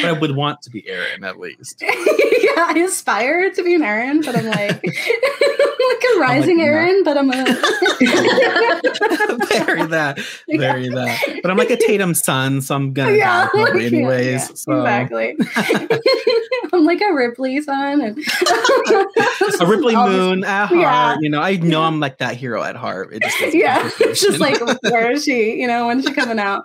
But I would want to be Aaron at least. Yeah, I aspire to be an Aaron, but I'm like, like a rising Aaron, but I'm a Very that. But I'm like a Tatum son, so I'm gonna die anyways. Yeah, so. Exactly. I'm like a Ripley son, and a Ripley moon at heart. You know, I know I'm like that hero at heart. It just it's just like, where is she? You know, when's she coming out?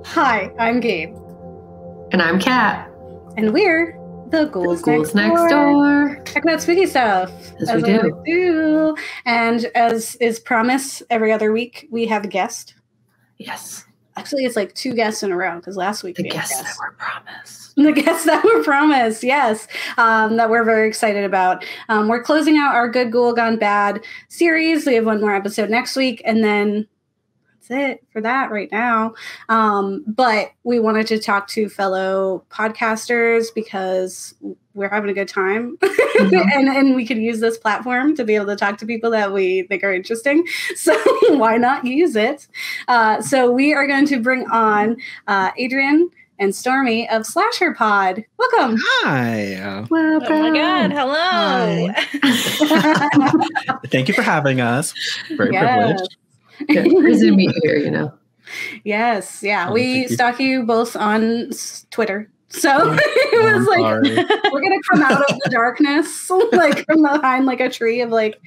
Hi, I'm Gabe. And I'm Kat. And we're the Ghouls Next Door. Checking out spooky stuff. As we do. And as is promised, every other week we have a guest. Yes. Actually, it's like 2 guests in a row because last week the guests that were promised. The guests that were promised, yes, that we're very excited about. We're closing out our Good Ghoul Gone Bad series. We have one more episode next week, and then it for that right now. But we wanted to talk to fellow podcasters because we're having a good time and we could use this platform to be able to talk to people that we think are interesting. So why not use it? So we are going to bring on Adrian and Stormy of Slasher Pod. Welcome. Hi. Welcome. Oh my God. Hello. Thank you for having us. Very privileged. Yeah, crazy to meet you here, you know. Yes, yeah. We stalk you both on Twitter. So it was like, we're going to come out of the darkness, like from behind like a tree of like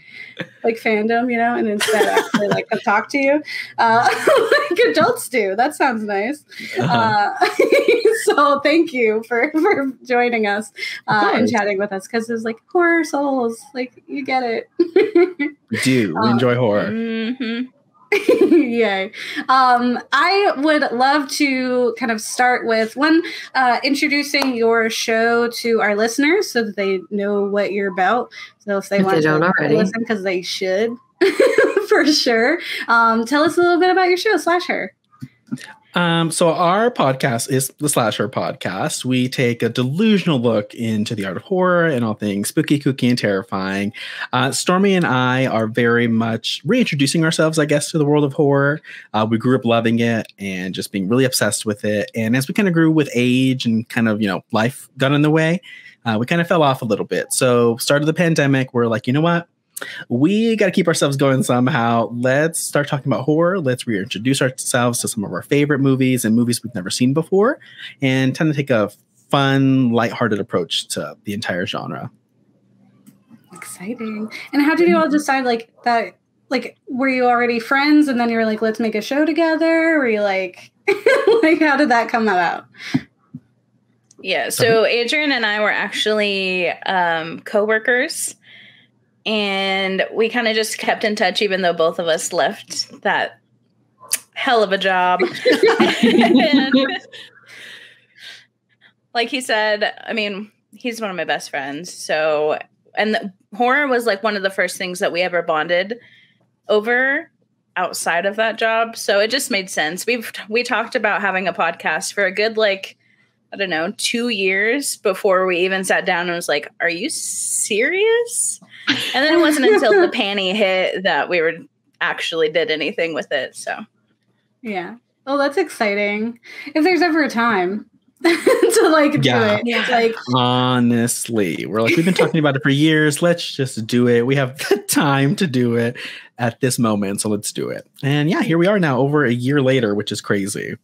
fandom, you know, and instead actually like come talk to you like adults do. That sounds nice. So thank you for joining us and chatting with us because it's like horror souls. Like, you get it. We do. We enjoy horror. Mm-hmm. Yay. I would love to kind of start with introducing your show to our listeners so that they know what you're about. So if they want to listen, because they should, for sure. Tell us a little bit about your show, Slasher. So our podcast is the Slasher Podcast. We take a delusional look into the art of horror and all things spooky, kooky, and terrifying. Stormy and I are very much reintroducing ourselves, I guess, to the world of horror. We grew up loving it and just being really obsessed with it. And as we kind of grew with age and kind of, life got in the way, we kind of fell off a little bit. So started the pandemic, we're like, you know what? We got to keep ourselves going somehow. Let's start talking about horror. Let's reintroduce ourselves to some of our favorite movies and movies we've never seen before and tend to take a fun, lighthearted approach to the entire genre. Exciting. And how did you all decide that? Like, were you already friends and then you were like, let's make a show together? Were you like, how did that come about? Yeah. So Adrian and I were actually co-workers. And we kind of just kept in touch, even though both of us left that hell of a job. And, like he said, I mean, he's one of my best friends. So, and horror was like one of the first things that we ever bonded over outside of that job. So it just made sense. We talked about having a podcast for a good, 2 years before we even sat down and was like, are you serious? And then it wasn't until the panty hit that we actually did anything with it. So, yeah. Oh, that's exciting. If there's ever a time to do it. Yeah. Honestly, we've been talking about it for years. Let's just do it. We have the time to do it at this moment. So let's do it. And yeah, here we are now over a year later, which is crazy.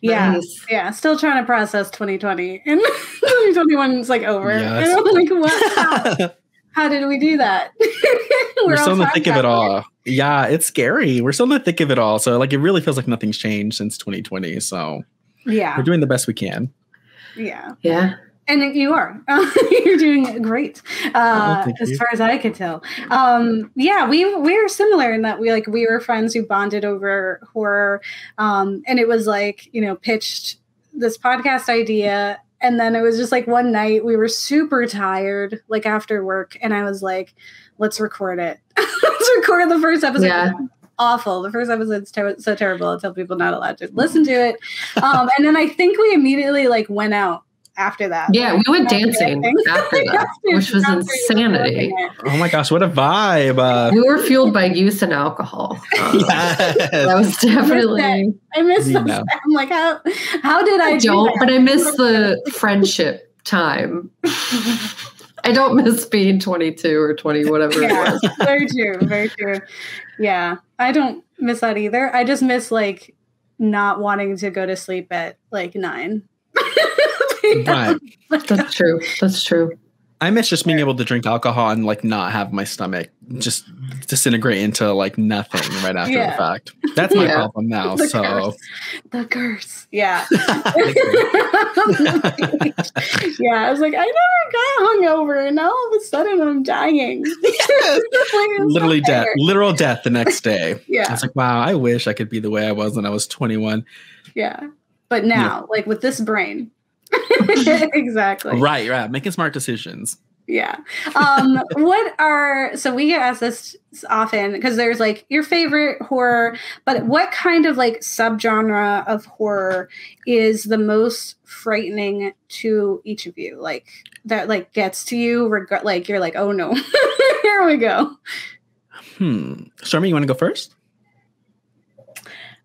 Yeah. Nice. Yeah. Still trying to process 2020 and 2021 is over. Yes. And I'm like, what? How did we do that? We're still in the thick of it all. Yeah, it's scary. We're still in the thick of it all. So it really feels like nothing's changed since 2020. So yeah, we're doing the best we can. Yeah. Yeah. And you are. You're doing great, as far as I could tell. Yeah, we're similar in that we were friends who bonded over horror, and it was pitched this podcast idea. And then it was just like one night we were super tired, like after work. And I was like, let's record it. Let's record the first episode. Yeah. Awful. The first episode's so terrible. I tell people not allowed to listen to it. And then I think we immediately like went out after that. Yeah, we went dancing after that, which was insanity. Oh my gosh, what a vibe. We were fueled by youth and alcohol. Yes. That was definitely... I miss that. I'm like, how did I do that? But I miss the friendship time. I don't miss being 22 or 20, whatever it was. Very true. Very true. Yeah. I don't miss that either. I just miss like not wanting to go to sleep at like 9. Right. That's true. That's true. I miss just being able to drink alcohol and like not have my stomach just disintegrate into like nothing right after the fact. That's my problem now. The curse. Yeah. Yeah. I was like, I never got hungover, and now all of a sudden I'm dying. Yes. Literally death. Literal death the next day. Yeah. I was like, wow, I wish I could be the way I was when I was 21. Yeah. But now, like with this brain. Exactly. Right. Making smart decisions. Yeah. So we get asked this often because there's like your favorite horror, but what kind of like subgenre of horror is the most frightening to each of you? Like that like gets to you, like you're like, oh no, here we go. Stormy, you want to go first?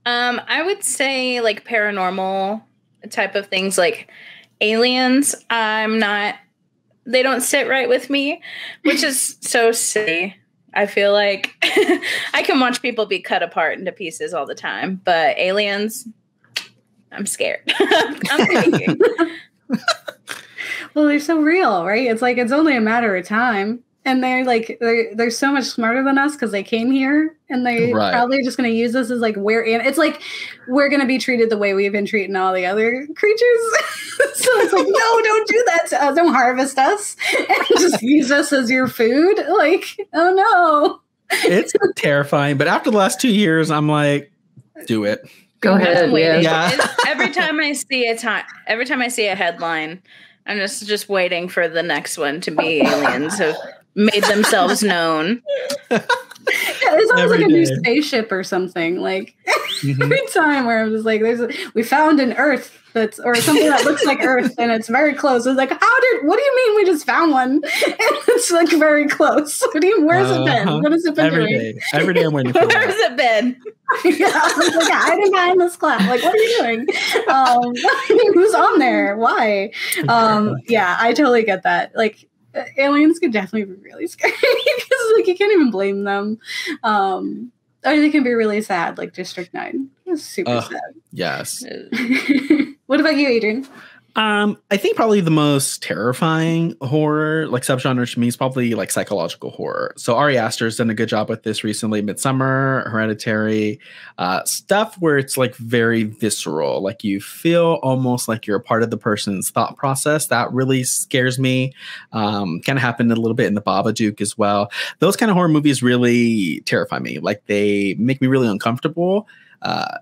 I would say like paranormal type of things, like aliens. They don't sit right with me, which is so silly. I feel like I can watch people be cut apart into pieces all the time, but aliens, I'm scared. I'm thinking. Well, they're so real, right? It's like, it's only a matter of time. And they're like, they're so much smarter than us because they came here, and they probably just going to use us as like, it's like, we're going to be treated the way we've been treating all the other creatures. So it's like, no, don't do that to us. Don't harvest us and just use us as your food. Like, oh no. It's terrifying. But after the last 2 years, I'm like, do it. Go ahead. Yeah. Every time I see a headline, I'm just waiting for the next one to be aliens have made themselves known. Yeah, it's always like a new spaceship or something. Like every time where I'm just like, we found an Earth or something that looks like Earth, and it's very close. It's like, what do you mean we just found one? And it's like very close. Where's it been? What has it been doing? Every day I'm waiting for that. Where's it been? Yeah, I was like, hiding behind this cloud. Like, what are you doing? Who's on there? Why? Yeah, I totally get that. Like, aliens could definitely be really scary because like you can't even blame them. Or they can be really sad, like District 9. It's super sad. Yes. What about you, Adrian? I think probably the most terrifying horror, like subgenre to me, is probably like psychological horror. So Ari Aster's done a good job with this recently. Midsummer, Hereditary, stuff where it's like very visceral, like you feel almost like you're a part of the person's thought process. That really scares me. Kind of happened a little bit in the Babadook as well. Those kind of horror movies really terrify me. Like they make me really uncomfortable.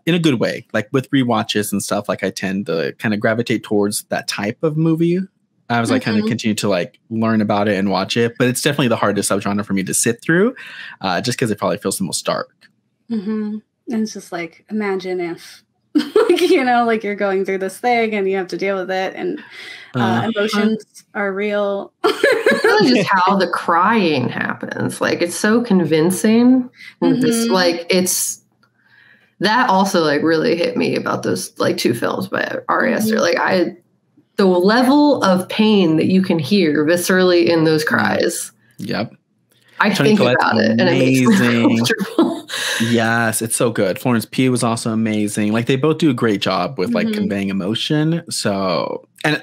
In a good way, like with rewatches and stuff, like I tend to kind of gravitate towards that type of movie. I was like kind of continue to like learn about it and watch it, but it's definitely the hardest subgenre for me to sit through, just because it probably feels the most dark. And it's just like, imagine if, like, you know, like you're going through this thing and you have to deal with it, and emotions are real. It's really just how the crying happens. Like it's so convincing. It's like that also like really hit me about those like 2 films by Ari Aster. Like the level of pain that you can hear viscerally in those cries. Yep. I think about it and it makes me uncomfortable. Yes, it's so good. Florence Pugh was also amazing. Like they both do a great job with like conveying emotion. So, and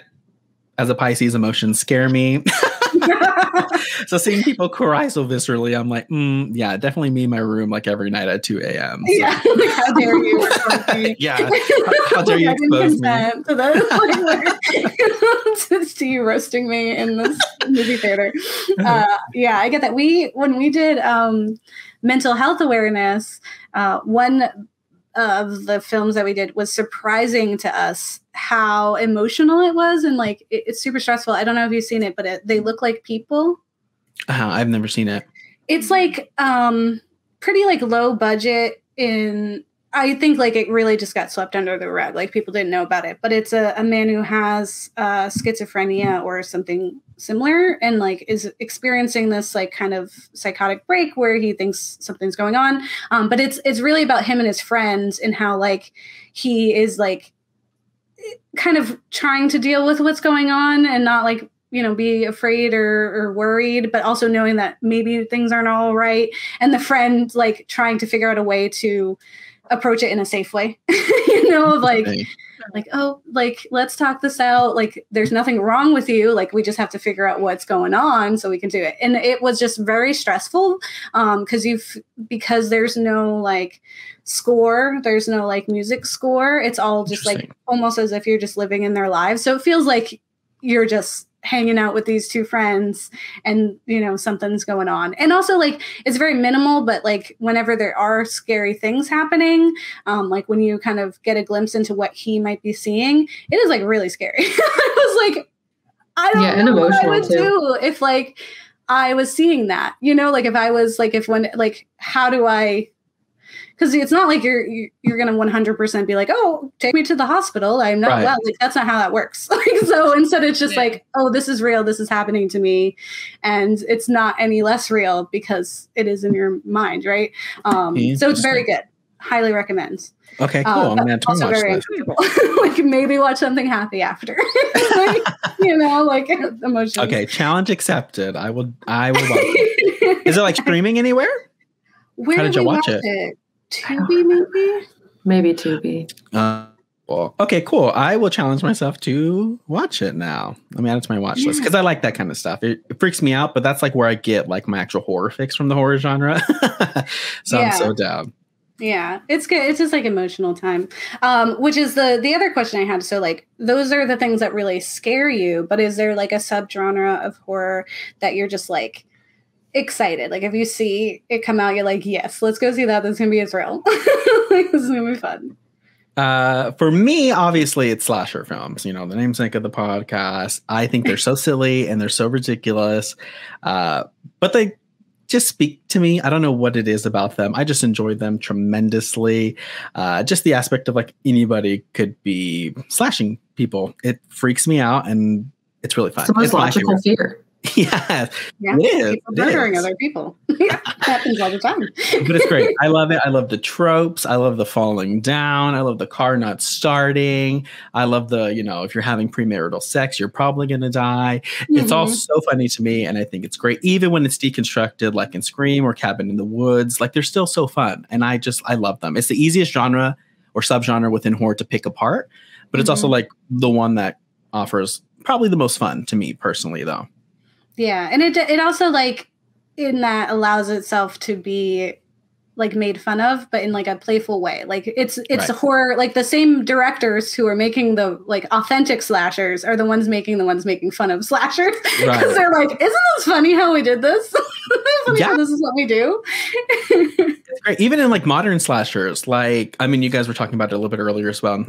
as a Pisces, emotions scare me. So seeing people cry so viscerally, I'm like, yeah, definitely me in my room like every night at 2 a.m. So. Yeah, like, how dare you expose me? Yeah, how dare you expose me? To that, to you roasting me in this movie theater. Yeah, I get that. When we did mental health awareness, one of the films that we did was surprising to us how emotional it was, and like it's super stressful. I don't know if you've seen it, but they look like people. I've never seen it. It's like pretty like low budget in. I think like it really just got swept under the rug. Like people didn't know about it, but it's a man who has schizophrenia or something similar, and like is experiencing this like kind of psychotic break where he thinks something's going on. But it's really about him and his friends and how like he is like kind of trying to deal with what's going on and not like, you know, be afraid or worried, but also knowing that maybe things aren't all right. And the friend like trying to figure out a way to approach it in a safe way, you know, of like, oh, like, let's talk this out. Like, there's nothing wrong with you. Like, we just have to figure out what's going on so we can do it. And it was just very stressful because there's no like score, there's no like music score. It's all just like almost as if you're just living in their lives. So it feels like you're just hanging out with these two friends and, you know, something's going on. And also like, it's very minimal, but like whenever there are scary things happening, like when you kind of get a glimpse into what he might be seeing, it is like really scary. I was like, I don't know what I would do if like I was seeing that, you know, like if I was like, how do I, because it's not like you're going to 100% be like, oh, take me to the hospital. I'm not well. Like, that's not how that works. Like, so instead it's just like, oh, this is real. This is happening to me. And it's not any less real because it is in your mind. Right. So it's very good. Highly recommend. Okay, cool. I'm going to also very uncomfortable. Like maybe watch something happy after. Like, you know, like emotional. Okay. Challenge accepted. I will watch it. Is it like streaming anywhere? Where did you watch it? Tubi, maybe? Maybe Tubi. Well, okay, cool. I will challenge myself to watch it now. Let me add it to my watch list because I like that kind of stuff. It freaks me out, but that's like where I get like my actual horror fix from the horror genre. So I'm so down. Yeah, it's good. It's just like emotional time, which is the other question I had. So like those are the things that really scare you, but is there like a subgenre of horror that you're just like excited? Like if you see it come out, you're like, yes, let's go see that. This is gonna be a thrill. Like, this is gonna be fun. For me, obviously, it's slasher films. You know, the namesake of the podcast. I think they're so silly and they're so ridiculous, but they just speak to me. I don't know what it is about them. I just enjoy them tremendously. Just the aspect of like anybody could be slashing people. It freaks me out, and it's really fun. It's the most logical fear. Yeah, it is. People murdering other people. Yeah, happens all the time. But it's great. I love it. I love the tropes. I love the falling down. I love the car not starting. I love the, you know, if you're having premarital sex, you're probably going to die. Mm-hmm. It's all so funny to me, and I think it's great. Even when it's deconstructed, like in Scream or Cabin in the Woods, like they're still so fun, and I love them. It's the easiest genre or subgenre within horror to pick apart, but it's also like the one that offers probably the most fun to me personally, though. Yeah, and it also like in that allows itself to be like made fun of, but in like a playful way. Like it's horror. Like the same directors who are making the like authentic slashers are the ones making fun of slashers because they're like, isn't this funny how we did this? Yeah, this is what we do. It's great. Even in like modern slashers, like, I mean, you guys were talking about it a little bit earlier as well,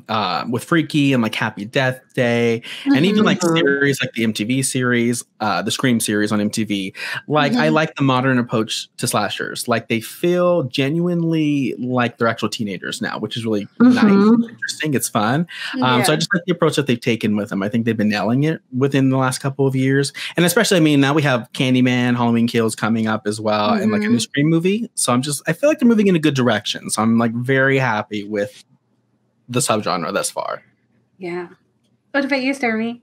with Freaky and like Happy Death Day, and even like series like the MTV series, the Scream series on MTV. Like, I like the modern approach to slashers. Like, they feel genuinely like they're actual teenagers now, which is really nice, interesting. It's fun. So I just like the approach that they've taken with them. I think they've been nailing it within the last couple of years, and especially, I mean, now we have Candyman, Halloween Kills coming up as well, and like a new Scream movie. So I feel like they're moving in a good direction. So I'm like very happy with the subgenre thus far. Yeah. What about you, Stormy?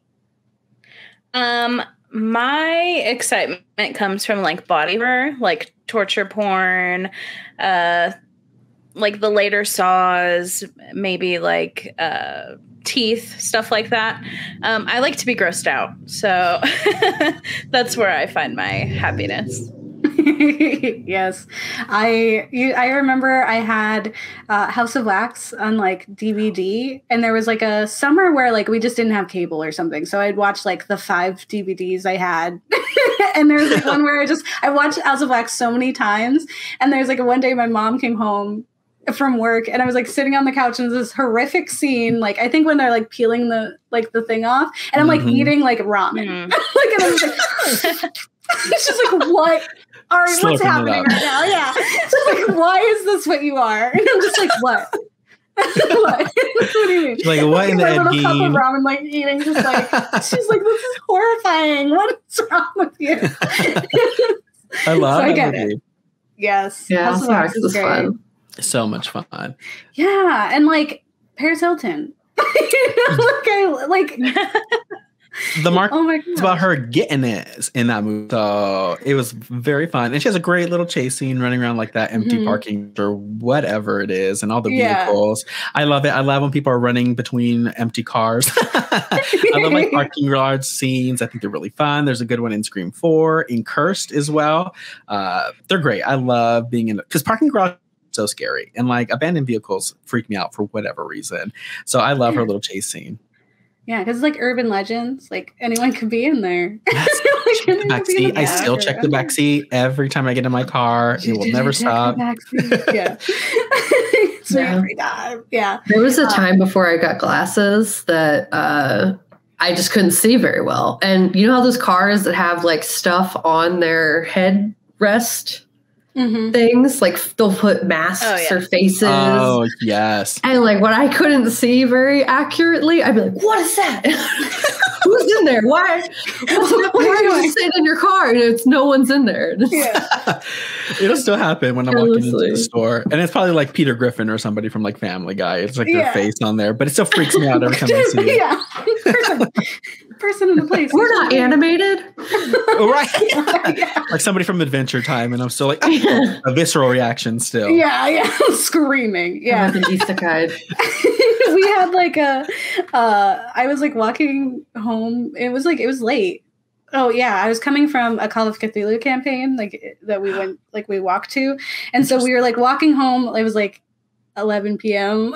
My excitement comes from like body horror, like torture porn, like the later Saws, maybe like Teeth, stuff like that. I like to be grossed out, so that's where I find my happiness. Yes, I remember I had House of Wax on like DVD, and there was like a summer where like we just didn't have cable or something, so I'd watch like the 5 DVDs I had. And there's like one where I watched House of Wax so many times, and there's like one day my mom came home from work, and I was like sitting on the couch, and this horrific scene, like I think when they're like peeling the thing off, and I'm like eating like ramen, like, and I was like, it's just like, what are what's happening right now? Yeah, it's just like, why is this what you are? And I'm just like, what? What do you mean? Like, what in the little game? cup of ramen, like eating, just like she's like, this is horrifying. What's wrong with you? I love so I that get movie. it. Yes, Yeah, House of Wax is great. fun. So much fun. Yeah, and like Paris Hilton. like The mark oh my is about her getting it in that movie. So it was very fun. And she has a great little chase scene running around like that empty parking or whatever it is, and all the vehicles. I love it. I love when people are running between empty cars. I love like parking garage scenes. I think they're really fun. There's a good one in Scream 4, in Cursed as well. They're great. I love being in because parking garage is so scary, and like abandoned vehicles freak me out for whatever reason. So I love her little chase scene. Yeah, because it's like urban legends. Like anyone could be in there. Yes. Backseat. I still check the backseat every time I get in my car. It will never stop. Yeah. So every time. Yeah. There was a time before I got glasses that I just couldn't see very well. And you know how those cars that have like stuff on their headrest things? Like they'll put masks or faces. Oh, yes. And like when I couldn't see very accurately, I'd be like, what is that? Who's in there? Why are you sitting in your car? And it's no one's in there. Yeah. It'll still happen when I'm walking into the store. And it's probably like Peter Griffin or somebody from like Family Guy. It's like their face on there. But it still freaks me out every time I see it. Yeah. Person in the place. We're not animated. Right. Like somebody from Adventure Time. And I'm still like, a visceral reaction still. Yeah. Screaming. Yeah. We had like I was like walking home. It was late. Oh yeah, I was coming from a Call of Cthulhu campaign like that we went like we walked to, and so we were like walking home. It was like 11 p.m.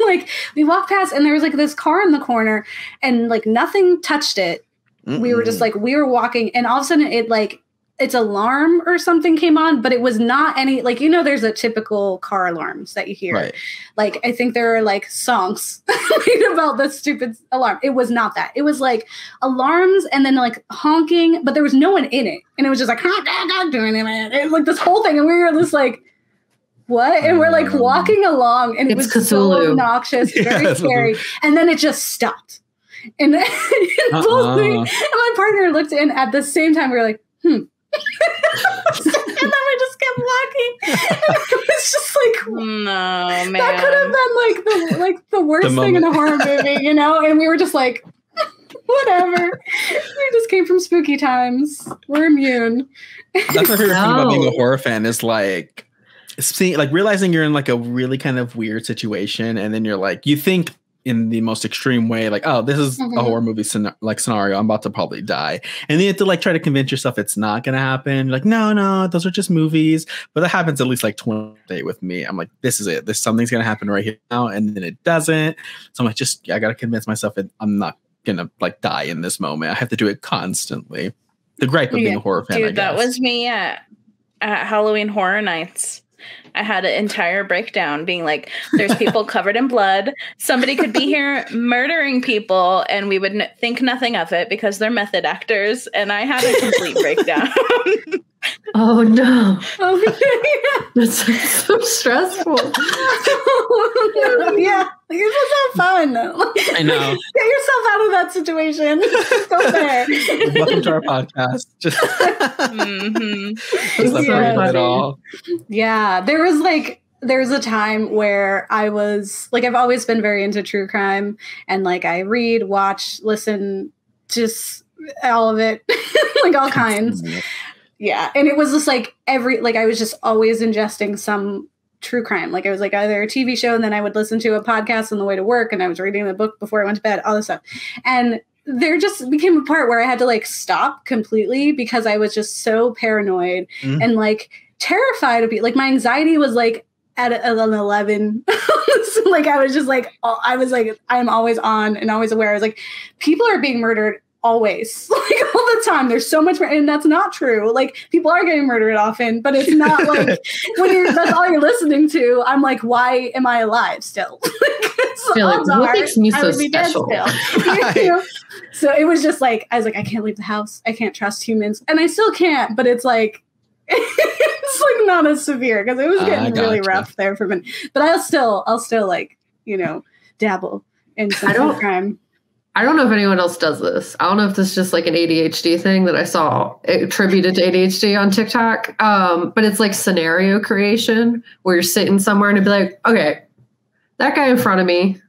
Like we walked past, and there was like this car in the corner, and like nothing touched it. We were just like we were walking, and all of a sudden it like its alarm or something came on, but it was not any like there's a typical car alarms that you hear. Right. Like I think there are like songs about this stupid alarm. It was not that. It was like alarms and then like honking, but there was no one in it, and it was just like doing it. It was like this whole thing, and we were just like, what? And we're like walking along, and it was Cthulhu. So obnoxious, very scary, and then it just stopped. And then and my partner looked in at the same time. We were like, and then we just kept walking. It was just like, no, man, that could have been like the worst thing in a horror movie, And we were just like, whatever. We just came from spooky times. We're immune. That's my favorite thing about being a horror fan is like seeing, like realizing you're in like a really kind of weird situation, and then you're like, you think in the most extreme way, like, oh, this is a horror movie scenario. I'm about to probably die. And then you have to like try to convince yourself it's not going to happen. Like, no, those are just movies. But that happens at least like 20 days with me. I'm like, this is it. Something's going to happen right here now. And then it doesn't. So I'm like, I got to convince myself that I'm not going to like die in this moment. I have to do it constantly. The gripe of being a horror fan, dude, that was me at Halloween Horror Nights. I had an entire breakdown being like, there's people covered in blood. Somebody could be here murdering people and we would think nothing of it because they're method actors. And I had a complete breakdown. Oh, no. That's so stressful. Yeah. It was not fun. I know. Get yourself out of that situation. Go there. Welcome to our podcast. Just it all. Yeah. There was a time where I was like, I've always been very into true crime, and like I read, watch, listen, just all of it, like all kinds. Yeah. And it was just like I was just always ingesting some true crime. Like it was like either a TV show, and then I would listen to a podcast on the way to work, and I was reading the book before I went to bed, all this stuff. And there just became a part where I had to like stop completely because I was just so paranoid and like terrified of it. Like my anxiety was like at an 11. So, like I was just like, I'm always on and always aware. I was like, people are being murdered always, like all the time. There's so much, and that's not true. Like people are getting murdered often, but it's not like that's all you're listening to. I'm like, why am I alive still? What makes me so special? You know? So it was just like, I was like, I can't leave the house. I can't trust humans, and I still can't. But it's like, it's like not as severe because it was getting really rough there for a minute. But I'll still like, you know, dabble in some crime. I don't know if anyone else does this. I don't know if this is just like an ADHD thing that I saw attributed to ADHD on TikTok. But it's like scenario creation where you're sitting somewhere and it'd be like, okay, that guy in front of me,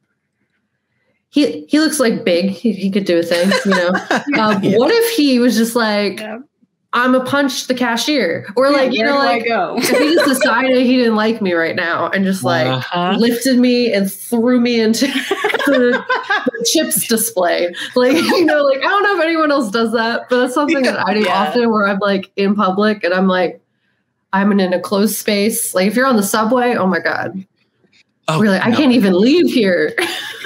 he looks like big. He could do a thing, you know. What if he was just like, I'm a punch the cashier, or like, you know, like if he just decided he didn't like me right now and just like lifted me and threw me into the chips display. Like, you know, like I don't know if anyone else does that, but that's something that I do often where I'm like in public and I'm like, I'm in a closed space. Like if you're on the subway, oh my God. Oh, really? I can't even leave here.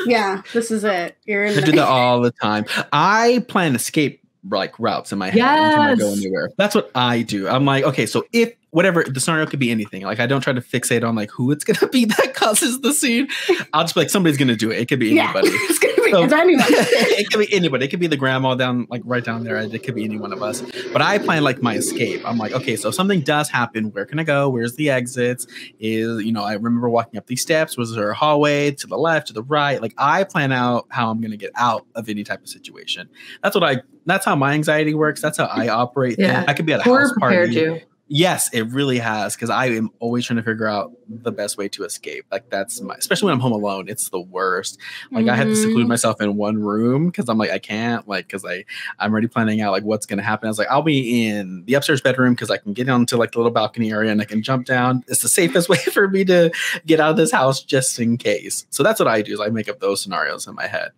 Yeah, this is it. I do that all the time. I plan escape like routes in my head until I go anywhere. That's what I do. I'm like, okay, so if whatever the scenario could be anything. Like I don't try to fixate on like who it's gonna be that causes the scene. I'll just be like, somebody's gonna do it. It could be anybody. It's gonna be anyone. It could be anybody. It could be the grandma down like right down there. It could be any one of us. But I plan like my escape. I'm like, okay, so if something does happen, where can I go? Where's the exits? I remember walking up these steps. Was there a hallway to the left, to the right? Like I plan out how I'm gonna get out of any type of situation. That's how my anxiety works. That's how I operate. Yeah. I could be at a house party. Yes, it really has, because I am always trying to figure out the best way to escape. Like that's especially when I'm home alone, it's the worst. Like I have to seclude myself in one room because I'm like, I can't, like, because I'm already planning out like what's going to happen. I was like, I'll be in the upstairs bedroom because I can get onto like the little balcony area and I can jump down. It's the safest way for me to get out of this house just in case. So that's what I do, is I make up those scenarios in my head.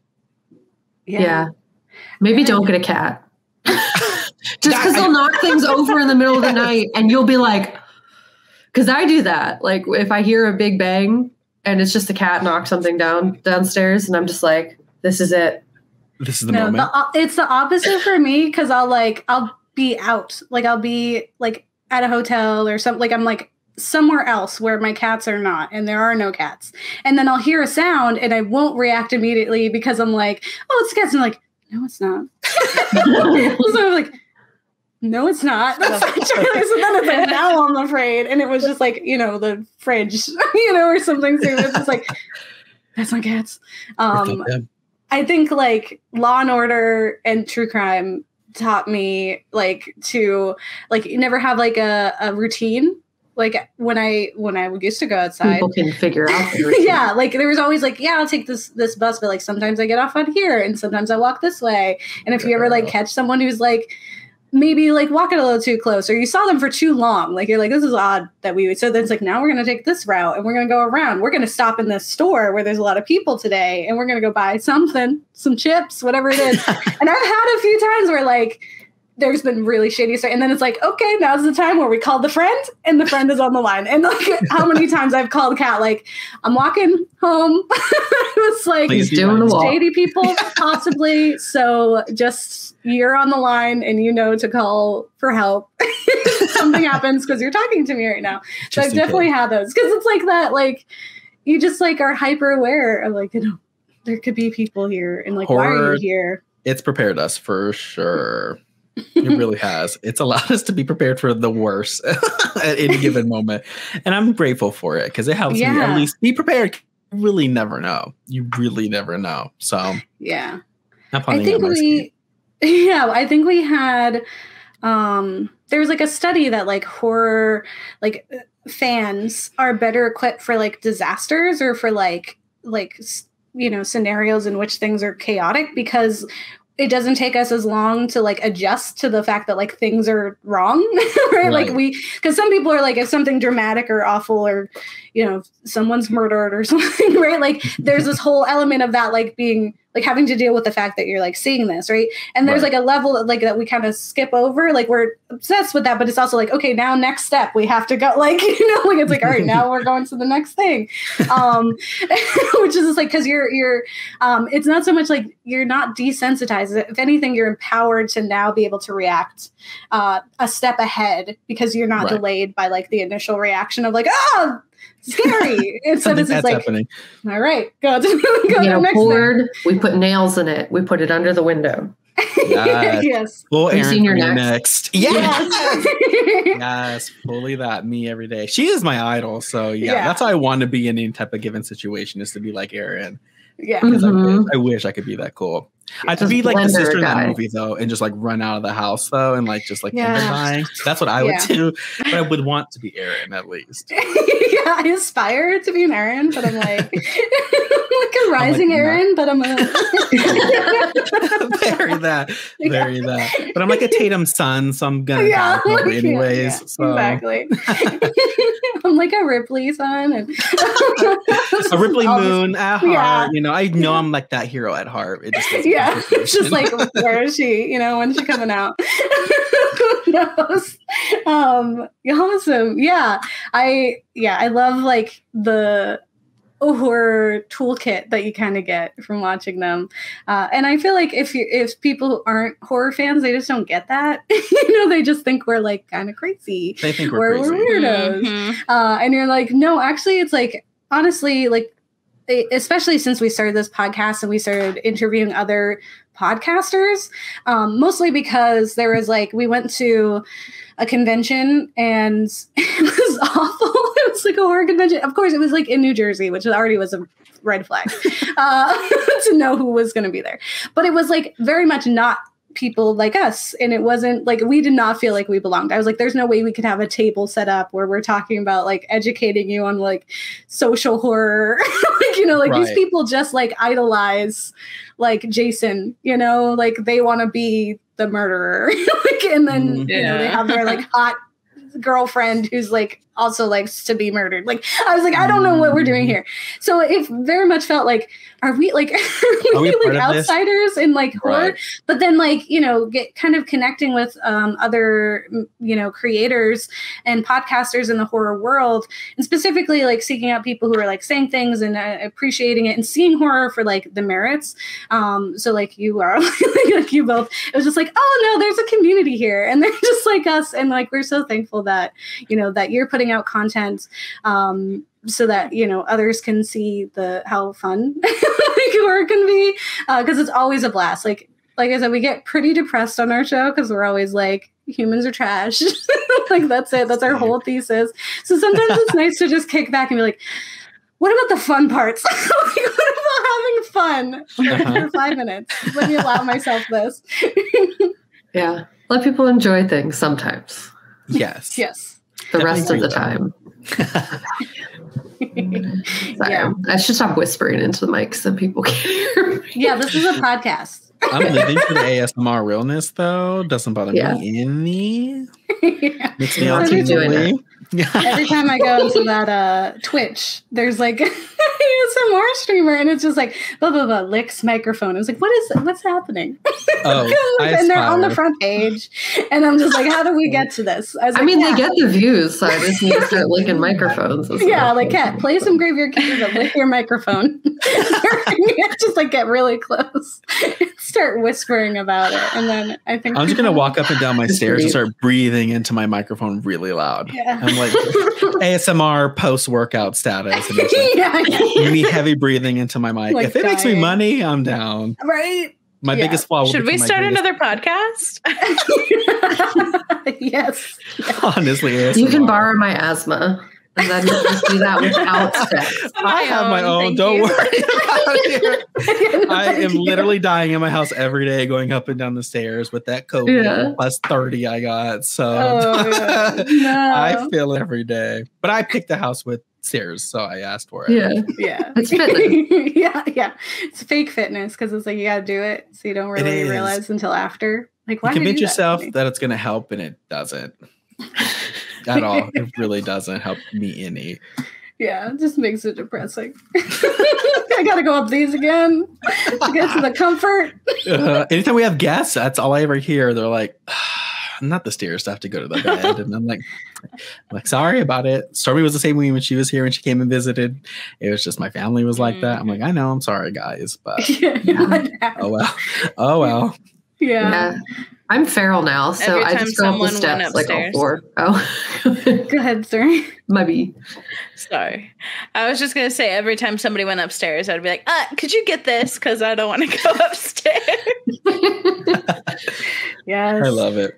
Yeah. Maybe don't get a cat. Just because they'll knock things over in the middle of the night and you'll be like, because I do that. Like if I hear a big bang and it's just a cat knock something downstairs and I'm just like, this is it. This is the moment. It's the opposite for me, because I'll be out. Like I'll be like at a hotel or something. Like I'm like somewhere else where my cats are not and there are no cats. And then I'll hear a sound and I won't react immediately because I'm like, oh, it's cats. And I'm like, no, it's not. So I'm like, no, it's not. That's not true. So then it's like, now I'm afraid. And it was just like, the fridge, or something. So it's just like, that's not cats. I think like Law and Order and true crime taught me like to like never have like a routine. Like when I used to go outside, people can figure out the routine. Yeah, like there was always like, I'll take this bus, but like sometimes I get off on here and sometimes I walk this way. And if you ever like catch someone who's like maybe like walking a little too close, or you saw them for too long, like you're like, this is odd that we would. So then it's like, now we're going to take this route and we're going to go around. We're going to stop in this store where there's a lot of people today and we're going to go buy something, some chips, whatever it is. And I've had a few times where like, there's been really shady stuff. And then it's like, okay, now's the time where we call the friend and the friend is on the line. And like how many times I've called Kat, like, I'm walking home. It's like shady people, possibly. So just you're on the line and to call for help. Something happens because you're talking to me right now. So I've definitely had those. Because it's like that, like, you just like are hyper aware of like, there could be people here. And like, horror, why are you here? It's prepared us for sure. It really has. It's allowed us to be prepared for the worst at any given moment. And I'm grateful for it because it helps me at least be prepared. You really never know. You really never know. So yeah. I think we had there was like a study that like horror like fans are better equipped for like disasters or for like scenarios in which things are chaotic, because it doesn't take us as long to like adjust to the fact that like things are wrong, right? Like because some people are like, if something dramatic or awful or, someone's murdered or something, right? Like there's this whole element of that, like being like having to deal with the fact that you're like seeing this, right? And there's Right. like a level that, like, that we kind of skip over. Like we're obsessed with that, but it's also like, okay, now next step, we have to go, like, you know, like it's like, all right, now we're going to the next thing. Which is just like, because you're it's not so much like you're not desensitized. If anything, you're empowered to now be able to react a step ahead, because you're not Right. delayed by like the initial reaction of like, oh, scary. Instead, Something it's just that's like, happening. all right, go to You the know, next board, we put nails in it. We put it under the window. thing. Yes. Yes. Full Have you Aaron seen your for you next? next. Yes. Yes. Yes, fully that. Me every day. She is my idol. So Yeah. that's how I want to be in any type of given situation, is to be like Aaron. Yeah. Because Mhm. I wish I could be that cool. I have to Just be like the blender sister in that guy. movie though, and just like run out of the house though, and like just like end Yeah. up dying. That's what I would Yeah. do. But I would want to be Aaron at least. Yeah, I aspire to be an Aaron, but I'm like, like a rising no. Aaron, but I'm a Very that. Very that. But I'm like a Tatum son, so I'm gonna Yeah, die probably like, anyways. yeah, So exactly. I'm like a Ripley son, and a Ripley I'll just- Moon at heart. Yeah. You know, I know I'm like that hero at heart. It just doesn't Yeah, come to it's just fruition. like, where is she? You know, when's she coming out? Who knows? Awesome. Yeah, I love like the horror toolkit that you kind of get from watching them, and I feel like if people aren't horror fans, they just don't get that. You know, they just think we're like kind of crazy. They think we're We're crazy. weirdos. Mhm. And you're like, no, actually, it's like, honestly, like, especially since we started this podcast and we started interviewing other podcasters, mostly because there was like, we went to a convention and it was awful. It was like a horror convention. Of course, it was like in New Jersey, which already was a red flag to know who was going to be there. But it was like very much not people like us, and it wasn't like, we did not feel like we belonged. I was like, there's no way we could have a table set up where we're talking about like educating you on like social horror. Like, you know, like these Right. people just like idolize like Jason, you know, like they want to be the murderer. Like, and then you know, they Yeah. have their like hot girlfriend who's like also likes to be murdered. Like, I was like, I don't know what we're doing here. So it very much felt like, are we like, Are we part like of this? outsiders in like horror? Right. But then like, you know, get kind of connecting with other, you know, creators and podcasters in the horror world, and specifically like seeking out people who are like saying things and appreciating it and seeing horror for like the merits. So like you are, like you both, it was just like, oh no, there's a community here and they're just like us. And like, we're so thankful that, you know, that you're putting out content so that, you know, others can see how fun like horror can be, because it's always a blast. Like I said, we get pretty depressed on our show because we're always like, humans are trash. Like that's it. That's our whole thesis. So sometimes it's nice to just kick back and be like, what about the fun parts? Like, what about having fun for 5 minutes? Let me allow myself this. Yeah. Let people enjoy things sometimes. Yes. Yes. The Definitely rest of agree the with time. Sorry. Yeah. I should stop whispering into the mic so people can hear me. Yeah, this is a podcast. I'm living for the ASMR realness though. Doesn't bother Yeah. me any. Yeah. Makes me Yeah, all I'll keep doing tingly. it. Every time I go into that Twitch, there's like some more streamer, and it's just like blah blah blah licks microphone. I was like, what's happening? Oh, I And they're on the aspire. front page, and I'm just like, how do we get to this? Was I like, mean, yeah. they get the views, so I just need to start licking microphones. Yeah, like cat, play some Graveyard Keeper, but lick your microphone. Just like get really close, start whispering about it, and then I think I'm just gonna walk up and down my Just stairs and leave. start breathing into my microphone really loud. Yeah. I'm like ASMR post workout status. And it's like, Yeah, me heavy breathing into my mic. Like if it makes me dying. money, I'm down. right. My Yeah. biggest flaw. will Should we become my start greatest- another podcast? Yes. Honestly, You ASMR. can borrow my asthma. And then you just do that without sex. I have my own. Thank Don't you. worry about it. I am literally dying in my house every day, going up and down the stairs with that COVID Yeah. plus 30 I got. So Oh, yeah. No. I feel it every day. But I picked a house with stairs, so I asked for it. Yeah. Yeah. It's fitness. Yeah. It's fake fitness because it's like you got to do it so you don't It really is. realize until after. Like, You why did convince you do that to yourself me? that it's going to help, and it doesn't at all. It really doesn't help me any. Yeah, it just makes it depressing. I gotta go up these again to get to the comfort. Anytime we have guests, that's all I ever hear. They're like, not the stairs, I have to go to the bed. And I'm like, sorry about it. Stormy was the same way when she was here, when she came and visited. It was just my family was like that. I'm like, I know, I'm sorry, guys, but oh well. Yeah. I'm feral now, so I just go up the steps like all four. Oh, go ahead, sorry. Maybe. Sorry. I was just going to say, every time somebody went upstairs, I'd be like, could you get this? Because I don't want to go upstairs. Yes. I love it.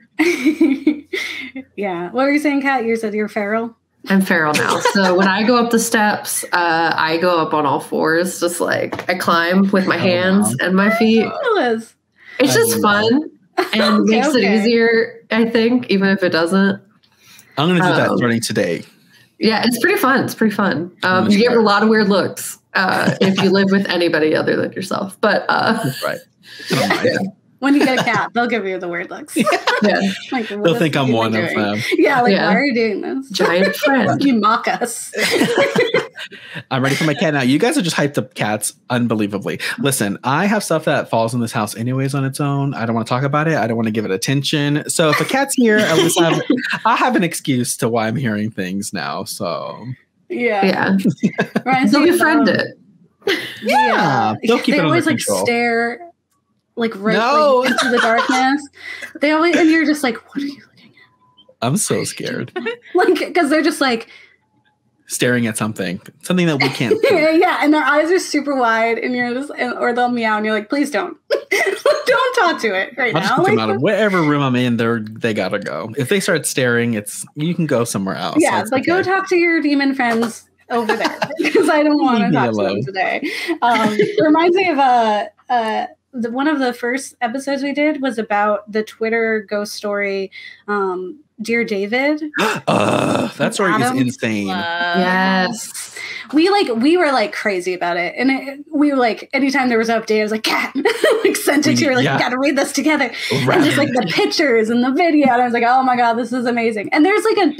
Yeah. What were you saying, Kat? You said you're feral? I'm feral now. So when I go up the steps, I go up on all fours, just like I climb with my hands and my feet. It's just fun and makes it easier, I think, even if it doesn't. I'm going to do that starting today. Yeah, it's pretty fun. It's pretty fun. You get a lot of weird looks if you live with anybody other than yourself. But right. When you get a cat, they'll give you the weird looks. Like, they'll think I'm one of them. Yeah, like, why are you doing this? Giant friend. You mock us. I'm ready for my cat now. You guys are just hyped up cats unbelievably. Listen, I have stuff that falls in this house anyways on its own. I don't want to talk about it. I don't want to give it attention. So if a cat's here, at least I have an excuse to why I'm hearing things now. So yeah. They'll befriend it. Yeah. They'll keep it under always control. Stare like into the darkness. They always, and you're just like, what are you looking at? I'm so scared. Like, because they're just like staring at something that we can't see. Yeah, and their eyes are super wide, and you're just, or they'll meow, and you're like, please don't, don't talk to it right I'll now. just put them out of whatever room I'm in. They gotta go. If they start staring, you can go somewhere else. Yeah, it's like go talk to your demon friends over there because I don't want to talk to them today. It reminds me of one of the first episodes we did was about the Twitter ghost story, Dear David. That story is insane. Yes. We were like crazy about it. And we were like, anytime there was an update, I was like, Kat, like sent it to her, like, you gotta read this together. Right. And just like the pictures and the video. And I was like, oh my God, this is amazing. And there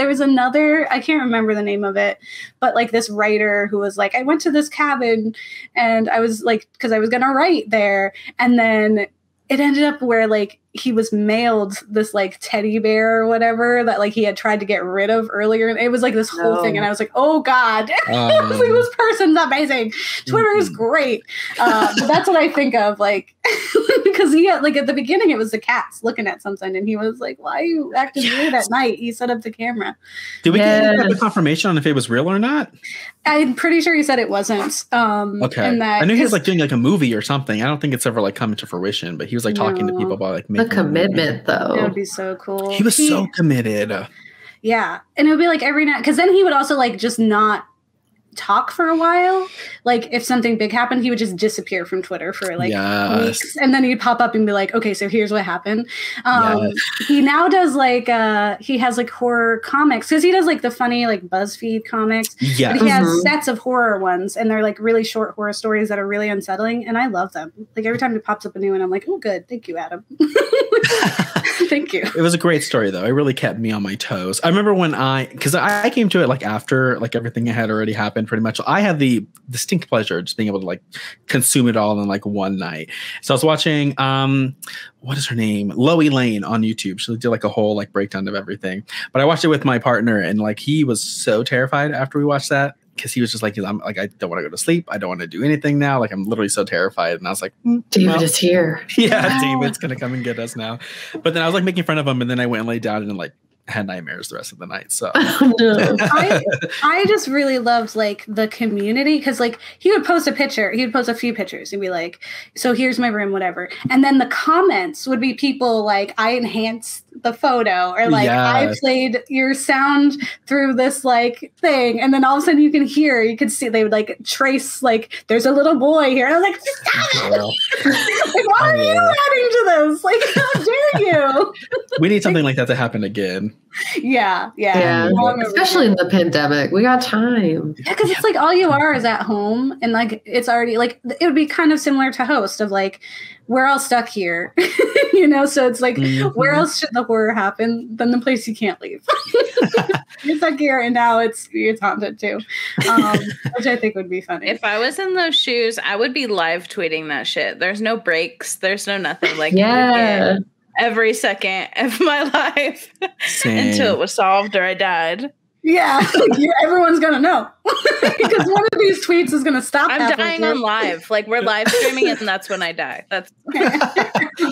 was another, I can't remember the name of it, but like this writer who was like, I went to this cabin and I was like, because I was gonna write there. And then it ended up where like he was mailed this like teddy bear or whatever that like he had tried to get rid of earlier. And it was like this whole thing. And I was like, oh God, I was like, this person's amazing. Twitter is great. But that's what I think of, like, because he had, like, at the beginning it was the cats looking at something and he was like, why are you acting weird at night? He set up the camera. Did we get the confirmation on if it was real or not? I'm pretty sure he said it wasn't. Okay. And that, I knew he was like doing like a movie or something. I don't think it's ever like coming to fruition, but he was like talking to people about like the commitment though. It would be so cool. He was so committed. Yeah. And it would be like every night, because then he would also like just not talk for a while. Like if something big happened, he would just disappear from Twitter for like weeks, and then he'd pop up and be like, okay, so here's what happened. He now does like he has like horror comics, because he does like the funny like BuzzFeed comics. But he has sets of horror ones, and they're like really short horror stories that are really unsettling, and I love them. Like every time he pops up a new one, I'm like, oh good, thank you, Adam. Thank you. It was a great story though. It really kept me on my toes. I remember when because I came to it like after like everything had already happened pretty much. I had the distinct pleasure of just being able to like consume it all in like one night. So I was watching what is her name? Loie Lane on YouTube. She did like a whole like breakdown of everything. But I watched it with my partner, and like he was so terrified after we watched that, because he was just like, I'm like, I don't want to go to sleep. I don't want to do anything now. Like I'm literally so terrified. And I was like, David is here. Yeah, David's gonna come and get us now. But then I was like making fun of him, and then I went and laid down and like had nightmares the rest of the night. So I just really loved like the community, because like he would post a few pictures. He'd be like, so here's my room, whatever. And then the comments would be people like, I enhanced the photo, or like I played your sound through this like thing. And then all of a sudden you could see, they would like trace like, there's a little boy here. And I was like, stop it. Like, why are you adding to this? Like, how dare you? We need something like that to happen again. Yeah. Especially in the pandemic, we got time. Yeah, because it's like all you are is at home, and like it's already like it would be kind of similar to Host of like we're all stuck here, So it's like where else should the horror happen than the place you can't leave? You're stuck here, and now it's haunted too, which I think would be funny. If I was in those shoes, I would be live tweeting that shit. There's no breaks. There's no nothing. Like every second of my life until it was solved or I died. Yeah, everyone's gonna know because one of these tweets is gonna stop. I'm dying on live. Like we're live streaming, and that's when I die. That's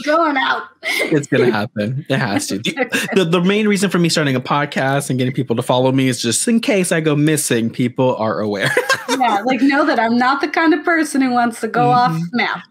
going out. It's gonna happen. It has to. The main reason for me starting a podcast and getting people to follow me is just in case I go missing, people are aware. Yeah, like know that I'm not the kind of person who wants to go off map.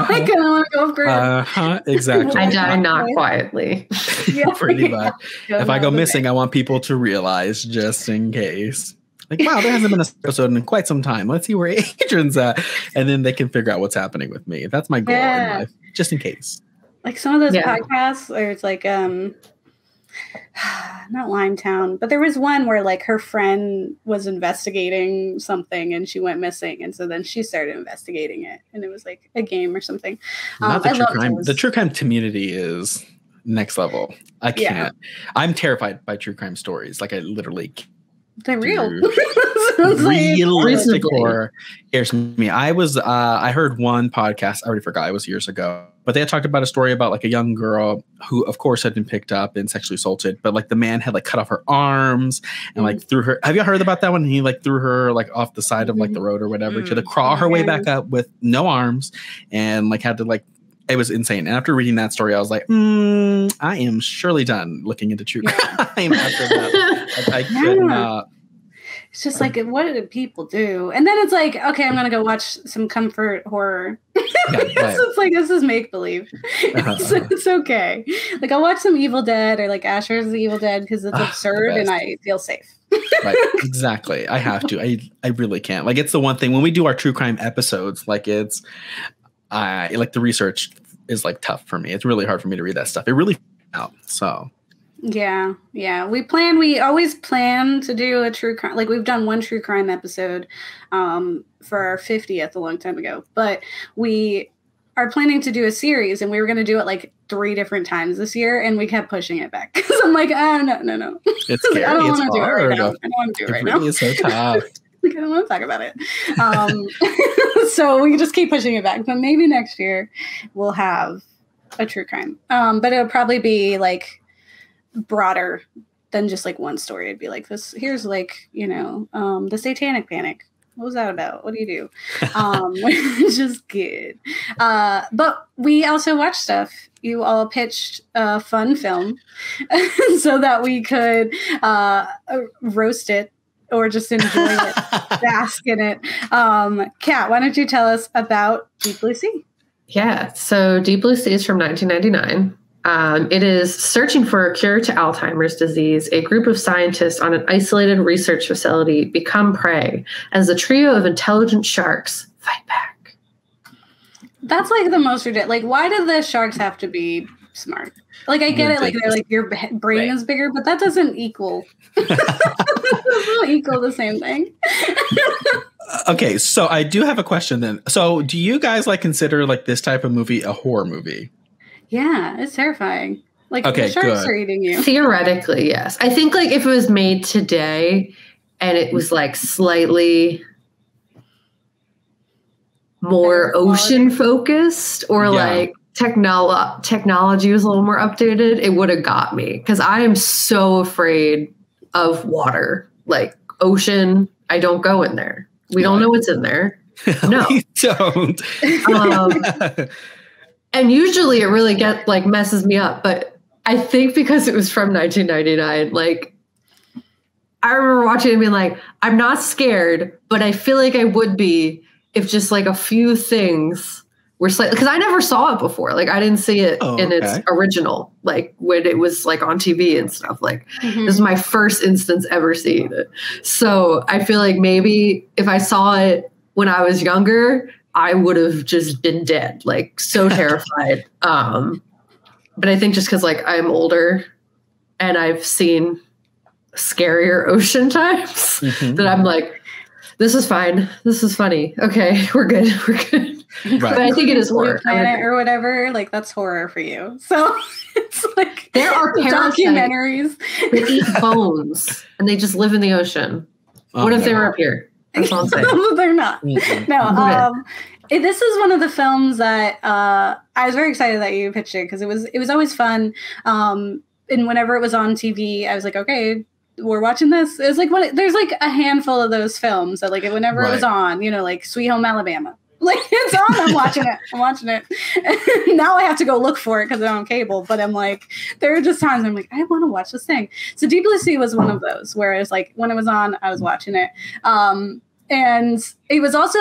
Like I want to go off grid. Exactly. I die not quietly. Yeah, pretty much. If I go missing, I want people to realize just in case. Like, wow, there hasn't been an episode in quite some time. Let's see where Adrian's at. And then they can figure out what's happening with me. That's my goal in life, just in case. Like some of those podcasts where it's like, not Limetown, but there was one where like her friend was investigating something and she went missing. And so then she started investigating it. And it was like a game or something. The true crime community is next level. I can't. I'm terrified by true crime stories. Like I literally can't. They're real. Realistic horror scares me. I heard one podcast, I already forgot, it was years ago, but they had talked about a story about like a young girl who of course had been picked up and sexually assaulted, but like the man had like cut off her arms and like threw her. Have you heard about that one? He like threw her like off the side of like the road or whatever to crawl her way back up with no arms and like had to like, it was insane. And after reading that story, I was like, I am surely done looking into true crime after that. I could not. It's just like, what did people do? And then it's like, okay, I'm going to go watch some comfort horror. It's like, this is make-believe. It's okay. Like, I'll watch some Evil Dead or like Asher's the Evil Dead because it's absurd and I feel safe. Right. Exactly. I have to. I really can't. Like, it's the one thing when we do our true crime episodes, like it's, like the research is like tough for me. It's really hard for me to read that stuff. It really out. So yeah. We always plan to do a true crime. Like we've done one true crime episode for our 50th a long time ago, but we are planning to do a series and we were going to do it like 3 different times this year. And we kept pushing it back because I'm like, no. It's scary. I don't want to do it right now. I don't want to do it right now. It's so tough. I don't want to talk about it. So we just keep pushing it back. But maybe next year we'll have a true crime. But it'll probably be like broader than just like one story. It'd be like this. Here's like, the Satanic Panic. What was that about? What do you do? It's just good. But we also watch stuff. You all pitched a fun film so that we could roast it or just enjoy it, bask in it. Kat, why don't you tell us about Deep Blue Sea? Yeah, so Deep Blue Sea is from 1999. It is searching for a cure to Alzheimer's disease. A group of scientists on an isolated research facility become prey as a trio of intelligent sharks fight back. That's like the most ridiculous. Like, why do the sharks have to be smart? Like, I get it. Like, they're like your brain is bigger, but that doesn't equal. Doesn't equal the same thing. Okay, so I do have a question then. So, do you guys like consider like this type of movie a horror movie? Yeah, it's terrifying. Like the sharks are eating you. Theoretically, yes. I think like if it was made today and it was like slightly more ocean focused or like technology was a little more updated, it would have got me because I am so afraid of water. Like ocean, I don't go in there. We don't know what's in there. No, we don't. And usually it really messes me up. But I think because it was from 1999, like I remember watching it and being like, I'm not scared, but I feel like I would be if just like a few things were slightly, because I never saw it before. Like I didn't see it in its original, like when it was like on TV and stuff. Like this is my first instance ever seeing it. So I feel like maybe if I saw it when I was younger, I would have just been dead, like so terrified. But I think just because like I'm older and I've seen scarier ocean times that I'm like, this is fine. This is funny. Okay, we're good. We're good. Right. But I think it is horror. Planet or whatever, like that's horror for you. So it's like there are documentaries that eat bones and they just live in the ocean. What if they were up here? That's all I'm saying. They're not. No. This is one of the films that I was very excited that you pitched it because it was always fun. And whenever it was on TV, I was like, okay, we're watching this. It was like there's like a handful of those films that like whenever it was on, you know, like Sweet Home Alabama. Like it's on, I'm watching it. And now I have to go look for it because I'm on cable. But I'm like, there are just times I'm like, I want to watch this thing. So Deep Blue Sea was one of those where it's like when it was on, I was watching it. And it's also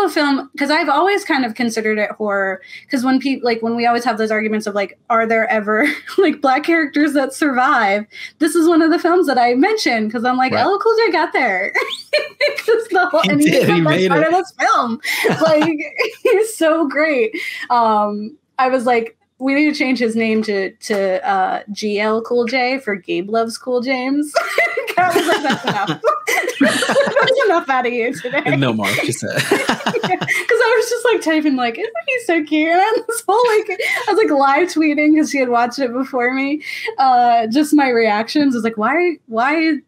a film because I've always kind of considered it horror because when people like when we always have those arguments of like, are there ever like Black characters that survive? This is one of the films that I mentioned because I'm like, oh, Cool J got there because and he's the best part of this film. Like he's so great. I was like, we need to change his name to GL Cool J for Gabe Loves Cool James. I was like, that's enough. That's enough out of you today. No more, she said. Because I was just like typing like, isn't he so cute? And this whole like, I was like live tweeting because she had watched it before me. Just my reactions. I was like, why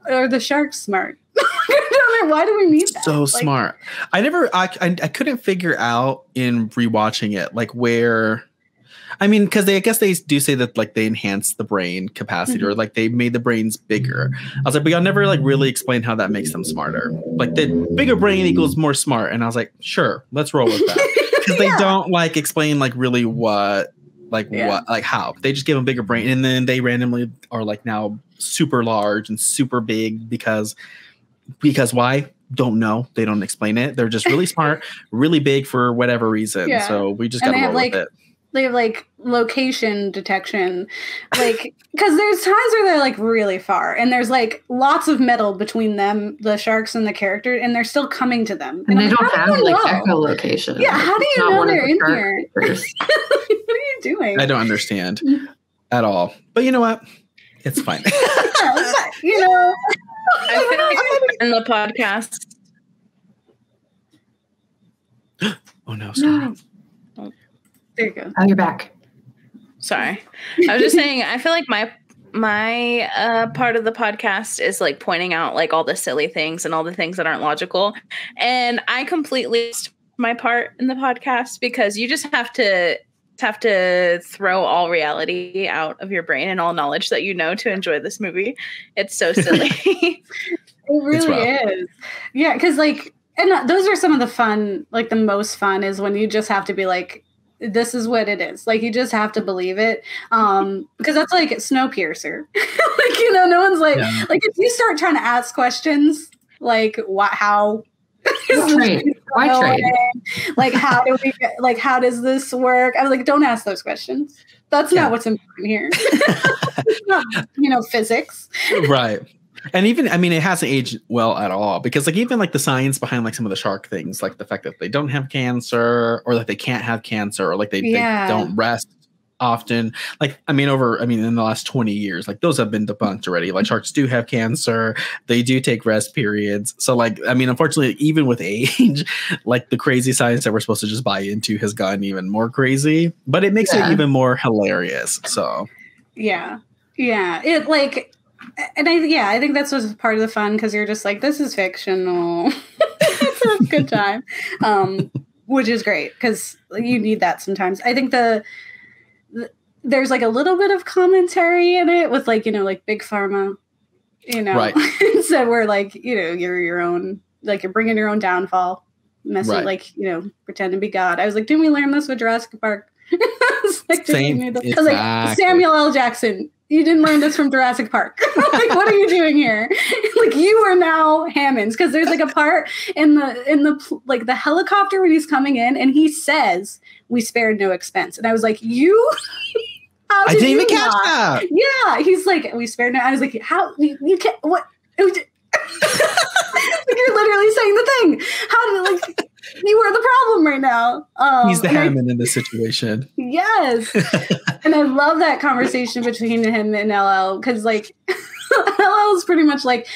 are the sharks smart? Why do we need that? So smart. I couldn't figure out in rewatching it like where. I mean, because I guess they do say that like they enhance the brain capacity or like they made the brains bigger. I was like, but y'all never like really explain how that makes them smarter. Like the bigger brain equals more smart. And I was like, sure, let's roll with that. Because they don't like explain like really what, how. They just give them a bigger brain and then they randomly are like now super large and super big because why? Don't know. They don't explain it. They're just really smart, really big for whatever reason. Yeah. So we just got to roll with it. They have like location detection, like because there's times where they're like really far and there's like lots of metal between them, the sharks and the character, and they're still coming to them. And they don't have like echolocation. Yeah, how do you know they're in here? What are you doing? I don't understand at all. But you know what? It's fine. You know, I feel like in the podcast. Oh no! Sorry. There you go. Oh, you're back. Sorry. I was just saying, I feel like my part of the podcast is like pointing out like all the silly things and all the things that aren't logical. And I completely missed my part in the podcast because you just have to throw all reality out of your brain and all knowledge that you know to enjoy this movie. It's so silly. It really is. Yeah, because like, and those are some of the fun, like the most fun is when you just have to be like, this is what it is. Like, you just have to believe it. Because that's like Snowpiercer. Like, you know, no one's like, like if you start trying to ask questions, like how Why trade? Like, how do we get, like, how does this work? I was like, don't ask those questions. That's not what's important here. It's not, you know, physics. Right. And even, I mean, it hasn't aged well at all because like even like the science behind like some of the shark things, like the fact that they don't have cancer or like they can't have cancer or like they don't rest often. Like, I mean, in the last 20 years, like those have been debunked already. Like sharks do have cancer. They do take rest periods. So like, I mean, unfortunately, even with age, like the crazy science that we're supposed to just buy into has gotten even more crazy, but it makes it even more hilarious. So. Yeah. It like, and I think that's what's part of the fun because you're just like, this is fictional. It's a good time, which is great because you need that sometimes. I think there's like a little bit of commentary in it with like, you know, like big pharma, you know, right. So we're like, you know, you're your own, like you're bringing your own downfall, messing like, you know, pretend to be God. I was like, didn't we learn this with Jurassic Park? Like, I was like, Samuel L. Jackson, you didn't learn this from Jurassic Park. Like, what are you doing here? Like, you are now Hammonds because there's like a part in the like the helicopter when he's coming in and he says we spared no expense, and I was like, you. How did I didn't even catch that. Yeah, he's like, we spared no. I was like, how you can't what? Like, you're literally saying the thing. How did like? You are the problem right now. He's the Hammond in this situation. Yes. And I love that conversation between him and LL because like LL is pretty much like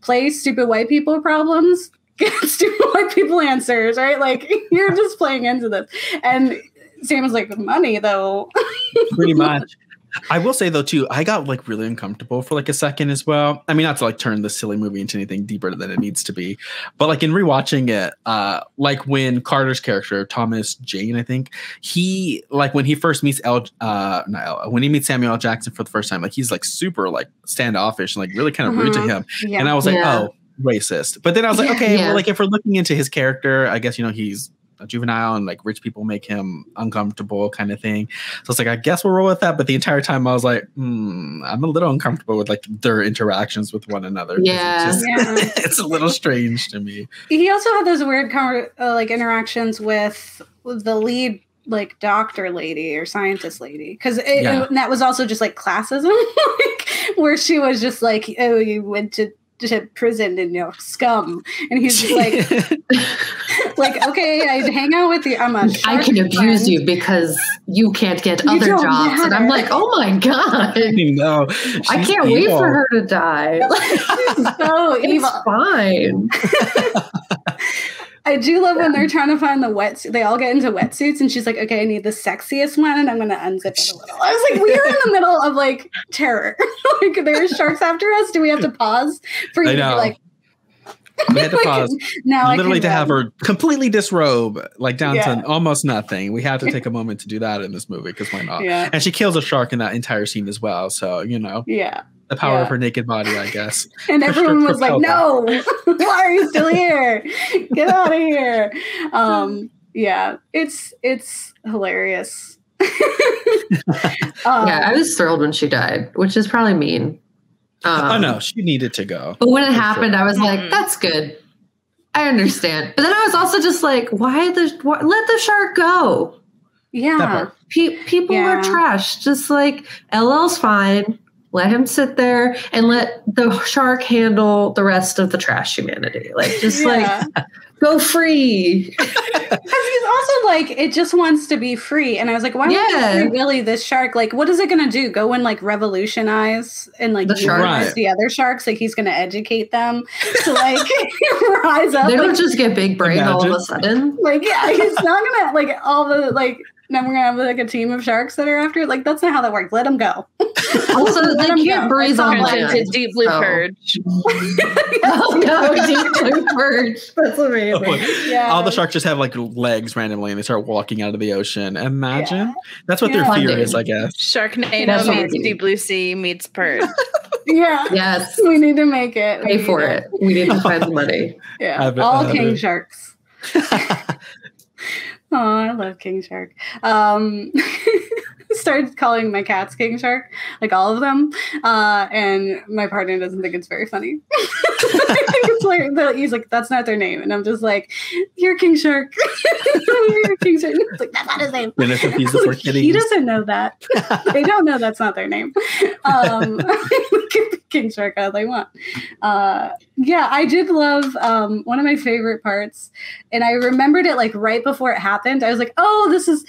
play stupid white people problems, get stupid white people answers, right? Like you're just playing into this. And Sam was like, money though. Pretty much. I will say though too, I got like really uncomfortable for like a second as well. I mean, not to like turn this silly movie into anything deeper than it needs to be, but like in rewatching it, like when Carter's character Thomas Jane, I think he like when he first meets when he meets Samuel L. Jackson for the first time, like he's like super like standoffish and like really kind of rude to him, and I was like, oh, racist. But then I was like, okay, well, like if we're looking into his character, I guess he's a juvenile and like rich people make him uncomfortable kind of thing. So it's like, I guess we'll roll with that. But the entire time I was like, I'm a little uncomfortable with like their interactions with one another. It's a little strange to me. He also had those weird like interactions with the lead like doctor lady or scientist lady because that was also just like classism like, where she was just like, oh, you went to prison and you're scum, and he's just like like, okay, I'd hang out with you. I can abuse you because you can't get other jobs. Matter. And I'm like, oh my God. No, I can't wait for her to die. She's so evil. It's fine. I do love when they're trying to find the wetsuit. They all get into wetsuits, and she's like, okay, I need the sexiest one, and I'm going to unzip it a little. I was like, we are in the middle of, like, terror. Like, there's sharks after us. Do we have to pause for you to be like... We had to pause literally to have her completely disrobe, like down to almost nothing. We had to take a moment to do that in this movie, because why not? Yeah. And she kills a shark in that entire scene as well, so, the power of her naked body, I guess. And everyone was like, no, why are you still here? Get out of here. It's hilarious. I was thrilled when she died, which is probably mean. No, she needed to go. But when it happened, I was like, that's good. I understand. But then I was also just like, let the shark go. Yeah. People are trash. Just like, LL's fine. Let him sit there and let the shark handle the rest of the trash humanity. Like, just like, go free. Because he's also like, it just wants to be free. And I was like, why would you free really this shark? Like, what is it going to do? Go and like revolutionize and like the other sharks? Like, he's going to educate them to like rise up. They don't just get big brain all of a sudden. Like, he's not going to like all the like. Now we're gonna have like a team of sharks that are after it. Like, that's not how that works. Let them go. Also, they can't breathe on land. To deep blue purge. Deep blue purge. That's amazing. All the sharks just have like legs randomly, and they start walking out of the ocean. Imagine that's what their fear is, I guess. Sharknado meets Deep Blue Sea meets purge. Yes. We need to make it. Pay for it. We need to find the money. Yeah. All king sharks. Oh, I love King Shark. Started calling my cats King Shark, like all of them, and my partner doesn't think it's very funny. He's like, that's not their name, and I'm just like, you're King Shark. You're King Shark. It's like, that's not his name. Like, he doesn't know that. They don't know that's not their name. King Shark all they want. I did love one of my favorite parts, and I remembered it like right before it happened. I was like, oh, this is.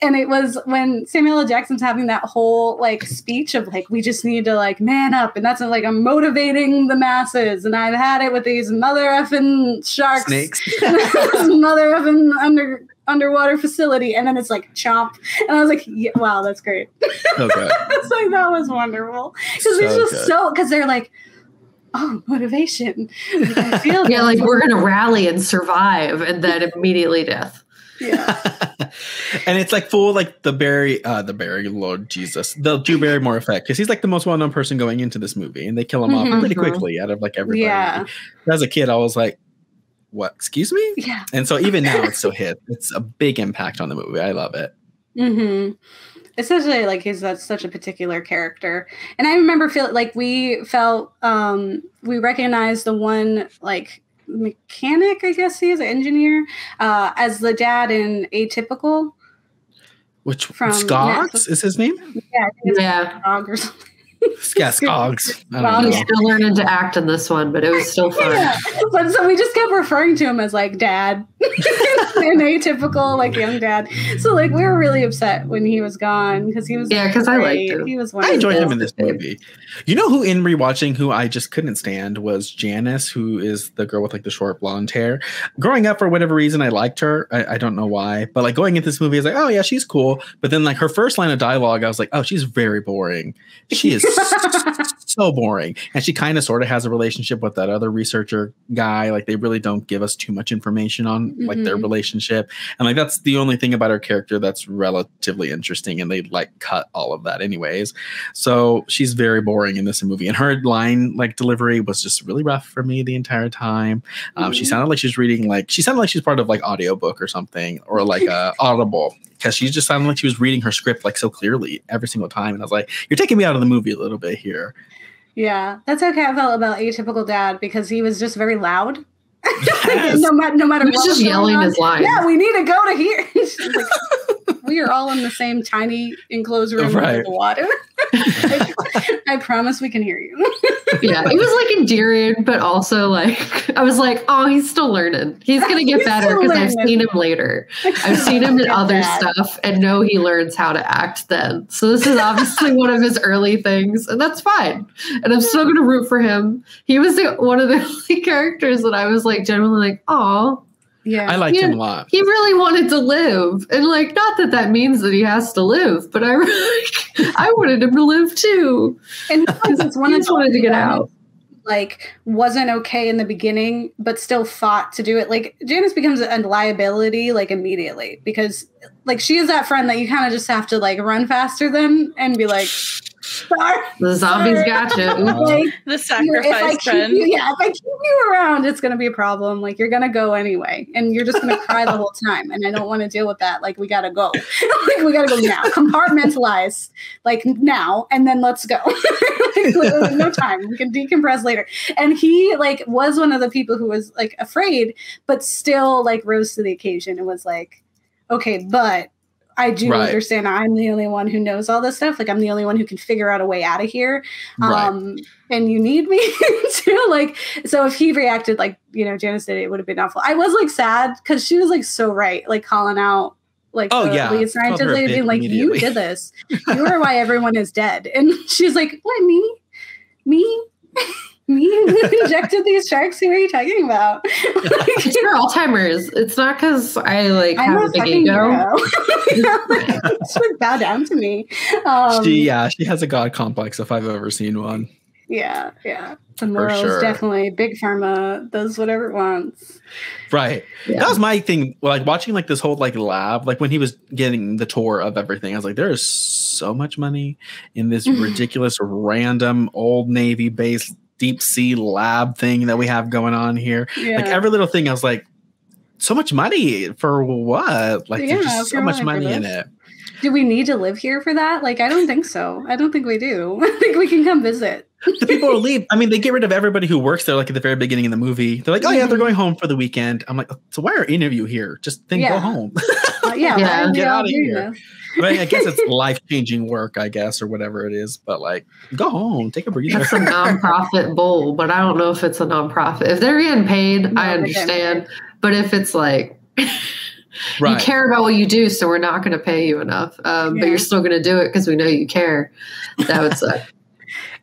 And it was when Samuel L. Jackson's having that whole like speech of like, we just need to like man up. And that's like, I'm motivating the masses. And I've had it with these mother effing sharks. Snakes. Mother effing underwater facility. And then it's like chomp. And I was like, wow, that's great. Okay. It's like, that was wonderful. Because it's just because they're like, oh, motivation. Like, I feel like we're going to rally and survive. And then immediately death. Yeah. And it's like full like the Barry, Lord Jesus, the Drew Barrymore effect, because he's like the most well-known person going into this movie, and they kill him off pretty quickly out of like everybody. Yeah. As a kid, I was like, what, excuse me? Yeah. And so even now it's still hit. It's a big impact on the movie. I love it. Especially like that's such a particular character. And I remember feeling like we recognized the one like mechanic, I guess he is, an engineer, as the dad in Atypical. Which from Scott is his name? Yeah. Dog or something. Yeah, Skogs. He was still learning to act in this one, but it was still fun. Yeah. But so we just kept referring to him as like dad, an atypical like young dad. So like we were really upset when he was gone because he was because I liked him. He was I enjoyed him in this movie. You know who in rewatching who I just couldn't stand was Janice, who is the girl with like the short blonde hair. Growing up, for whatever reason, I liked her. I don't know why, but like going into this movie, I was like, oh yeah, she's cool. But then like her first line of dialogue, I was like, oh, she's very boring. She is so boring. And she kind of sort of has a relationship with that other researcher guy. Like they really don't give us too much information on like their relationship. And like that's the only thing about her character that's relatively interesting. And they like cut all of that anyways. So she's very boring in this movie. And her line like delivery was just really rough for me the entire time. She sounded like she's reading she sounded like she's part of like audiobook or something or like Audible. Because she just sounded like she was reading her script like so clearly every single time. And I was like, you're taking me out of the movie a little bit here. Yeah, that's okay. I felt about Atypical Dad because he was just very loud. Yes. no matter he was just yelling his lines. Yeah, we need to go to here. Like, we are all in the same tiny enclosed room with the water. I promise we can hear you. Yeah, it was like endearing, but also like I was like, oh, he's still learning. He's gonna get better because I've seen him later. I've seen him in other stuff and know he learns how to act then. So this is obviously one of his early things, and that's fine. And I'm still gonna root for him. He was one of the only characters that I was like genuinely like, oh. Yeah, I liked him a lot. He really wanted to live, and like, not that means that he has to live, but I wanted him to live too. And it's one he just wanted to get out. Like, wasn't okay in the beginning, but still fought to do it. Like, Janice becomes a liability like immediately because like she is that friend that you kind of just have to like run faster than and be like. Sorry. The zombies got you. Like, the sacrifice friend. If I keep you around, it's going to be a problem. Like, you're going to go anyway. And you're just going to cry the whole time. And I don't want to deal with that. Like, we got to go. Like, we got to go now. Compartmentalize. Like, now. And then let's go. Like, no time. We can decompress later. And he, like, was one of the people who was, like, afraid, but still, like, rose to the occasion and was like, okay, but I do understand I'm the only one who knows all this stuff. Like, I'm the only one who can figure out a way out of here. And you need me to, like, so if he reacted like, you know, Janice did, it would have been awful. I was, like, sad because she was, like, so right, like, calling out, like, lead scientist lady being like, you did this. You are why everyone is dead. And she's like, what, me? Me who injected these sharks? Who are you talking about? It's for Alzheimer's. It's not because I like have a big ego. Just like bow down to me. She has a god complex if I've ever seen one. Yeah. The morals definitely big pharma does whatever it wants. Right. Yeah. That was my thing. Like watching like this whole like lab, like when he was getting the tour of everything, I was like, there is so much money in this ridiculous random old Navy base deep sea lab thing that we have going on here. Yeah. Like every little thing, I was like, so much money for what? Like there's just so much money in it. Do we need to live here for that? Like, I don't think so. I don't think we do. I think we can come visit. The people will leave. I mean, they get rid of everybody who works there, like at the very beginning of the movie. They're like, oh yeah, they're going home for the weekend. I'm like, so why are any of you here? Just then go home. Get out of here. I mean, I guess it's life-changing work, I guess, or whatever it is. But like, go home, take a breather. That's a nonprofit bowl, but I don't know if it's a nonprofit. If they're getting paid, I understand. But if it's like, you care about what you do, so we're not going to pay you enough, but you're still going to do it because we know you care, that would suck.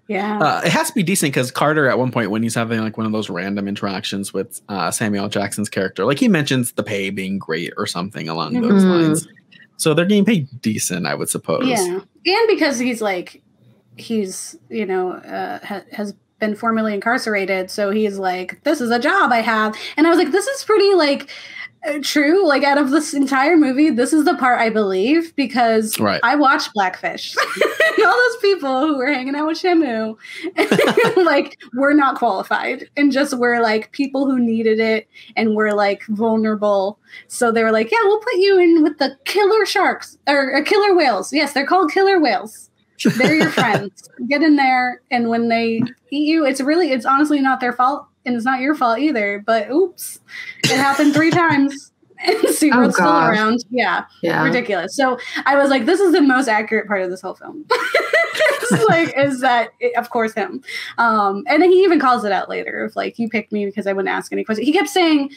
Yeah, it has to be decent because Carter, at one point, when he's having like one of those random interactions with Samuel Jackson's character, like he mentions the pay being great or something along those lines. So they're getting paid decent, I would suppose. Yeah, and because he's you know, has been formerly incarcerated, so he's like, this is a job I have, and I was like, this is pretty like. True, like out of this entire movie, this is the part I believe because I watched Blackfish. And all those people who were hanging out with Shamu, like, were not qualified and just were like people who needed it and were like vulnerable. So they were like, yeah, we'll put you in with the killer sharks or killer whales. Yes, they're called killer whales. They're your friends. Get in there, and when they eat you, it's honestly not their fault. And it's not your fault either, but oops, it happened 3 times. and SeaWorld's still around. Yeah, ridiculous. So I was like, this is the most accurate part of this whole film. It's like, is that of course him? And then he even calls it out later of like, you picked me because I wouldn't ask any questions. He kept saying,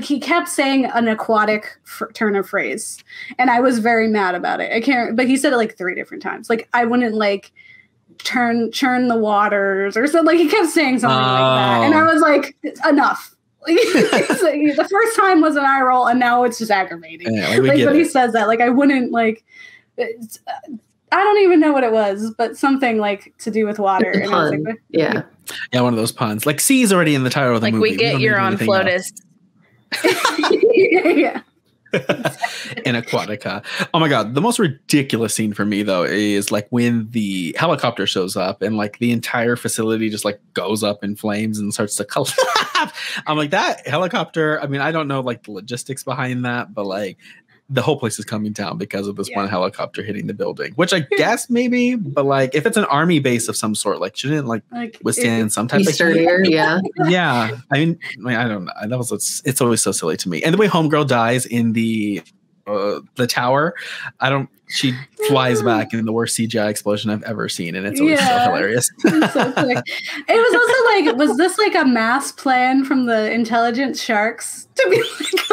he kept saying an aquatic turn of phrase, and I was very mad about it. I can't, but he said it like 3 different times. Like, I wouldn't like churn the waters or something. Like, he kept saying something like that, and I was like, enough. Like, the first time was an eye roll, and now it's just aggravating. Yeah, but he says that, like, I wouldn't like. I don't even know what it was, but something like to do with water. And I was like, yeah, one of those puns. Like, C is already in the title of the movie. Like, we get you're on Flotus. Yeah. In Aquatica. Oh my god, the most ridiculous scene for me though is like when the helicopter shows up and like the entire facility just like goes up in flames and starts to collapse. I'm like, that helicopter, I mean, I don't know like the logistics behind that, but like the whole place is coming down because of this one helicopter hitting the building, which I guess maybe, but like if it's an army base of some sort, like shouldn't like withstand some type of sturdier, yeah. I mean, I don't know. It's always so silly to me. And the way Homegirl dies in the tower, she flies back in the worst CGI explosion I've ever seen, and it's always so hilarious. It's so quick. It was also like, was this like a mass plan from the intelligent sharks to be like,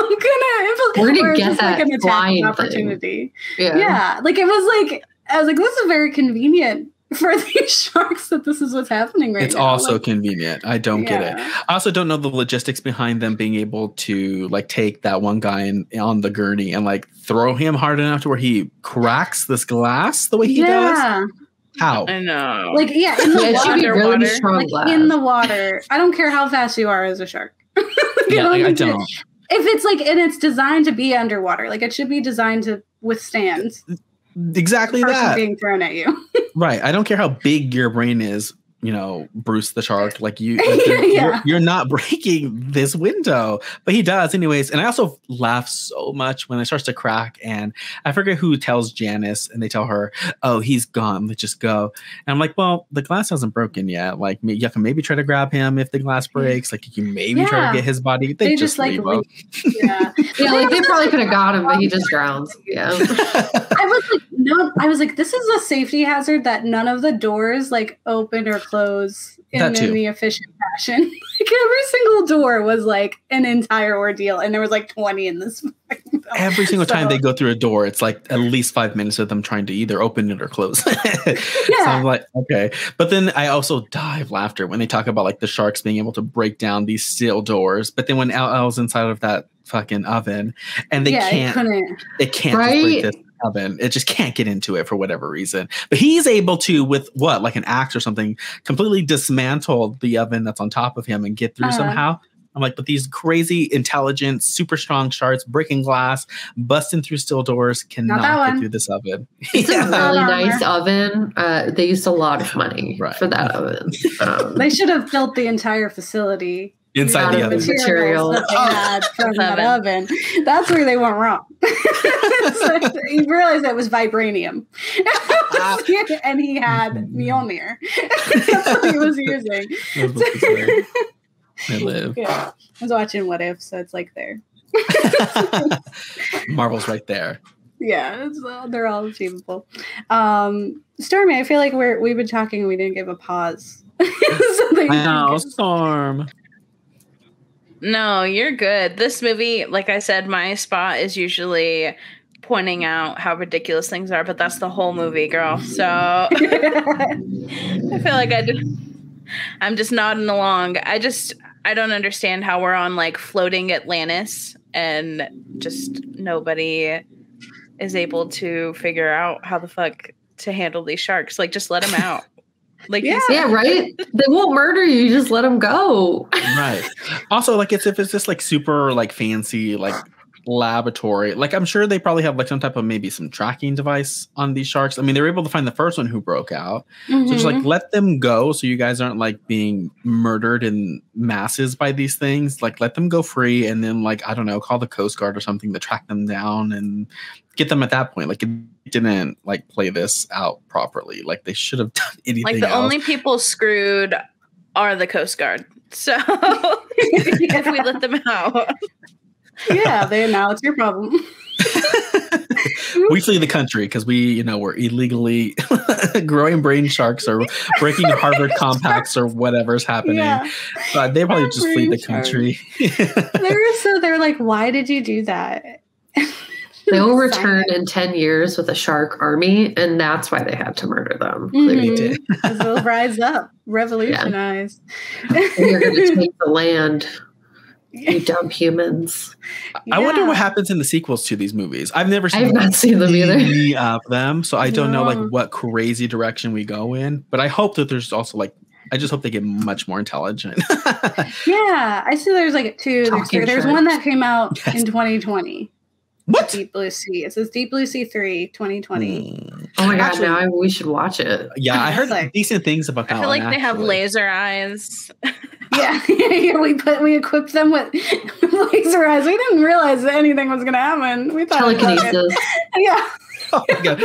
we're gonna get that like an attack opportunity? Yeah, like it was like, I was like, this is very convenient for these sharks that this is what's happening right now. It's also convenient. I don't get it. I also don't know the logistics behind them being able to like take that one guy on the gurney and like throw him hard enough to where he cracks this glass the way he does. How? I know. Like, in the water. Really strong glass. In the water. I don't care how fast you are as a shark. I don't. If it's like, and it's designed to be underwater, like it should be designed to withstand exactly that being thrown at you. Right. I don't care how big your brain is, Bruce the shark. Like you're not breaking this window, but he does anyways. And I also laugh so much when it starts to crack, and I forget who tells Janice, and they tell her, "Oh, he's gone. Let's just go." And I'm like, well, the glass hasn't broken yet. Like you can maybe try to grab him if the glass breaks. Like you can maybe try to get his body. They just like leave him. Like they probably could have got him, but he just drowns. Yeah. I was like, this is a safety hazard that none of the doors like open or close in any efficient fashion. Like every single door was like an entire ordeal, and there was like 20 in this film. Every single time they go through a door, it's like at least 5 minutes of them trying to either open it or close. So I'm like, okay. But then I also die of laughter when they talk about like the sharks being able to break down these steel doors. But then when Elle's inside of that fucking oven, and they can't just break this oven. It just can't get into it for whatever reason. But he's able to, with like an axe or something, completely dismantle the oven that's on top of him and get through somehow. I'm like, but these crazy, intelligent, super strong sharks breaking glass, busting through steel doors cannot get through this oven. It's a really nice oven. They used a lot of money for that oven. They should have built the entire facility inside the oven. Materials that they had from that oven. That's where they went wrong. So you realize it was vibranium. And he had Mjolnir. That's what he was using. I live. I was watching What If, so it's like there. Marvel's right there. Yeah, they're all achievable. Stormy, I feel like we've been talking and we didn't give a pause. I know, Storm. No, you're good. This movie, like I said, my spot is usually pointing out how ridiculous things are, but that's the whole movie, girl. So I feel like I'm just nodding along. I don't understand how we're on like floating Atlantis and just nobody is able to figure out how the fuck to handle these sharks. Like, just let them out. Like, right? They won't murder you. Just let them go. Right. Also, like, if it's just like super like fancy like laboratory, like I'm sure they probably have like some type of maybe some tracking device on these sharks. I mean, they were able to find the first one who broke out. So just like let them go, so you guys aren't like being murdered in masses by these things. Like let them go free, and then like I don't know, call the Coast Guard or something to track them down and get them at that point. Like it didn't like play this out properly. Like they should have done anything. Like the only people screwed are the Coast Guard. So if we let them out. Yeah, now it's your problem. We flee the country because we're illegally growing brain sharks or breaking Harvard compacts or whatever's happening. Yeah. But they probably just flee the country. They're like, why did you do that? They will return in 10 years with a shark army, and that's why they had to murder them. Mm-hmm. They'll rise up, revolutionize. Yeah. And you're going to take the land, you dumb humans. I wonder what happens in the sequels to these movies. I've not seen them either. Any of them, so I don't know like what crazy direction we go in. But I hope that there's also like, I just hope they get much more intelligent. Yeah, I see. There's like two. There's one that came out in 2020. What? Deep Blue Sea. It says Deep Blue Sea 3, 2020. Oh my God, now we should watch it. Yeah, I heard decent things about that. I feel like they have laser eyes. Yeah, we equipped them with laser eyes. We didn't realize that anything was going to happen. We thought telekinesis. Yeah. Oh my God.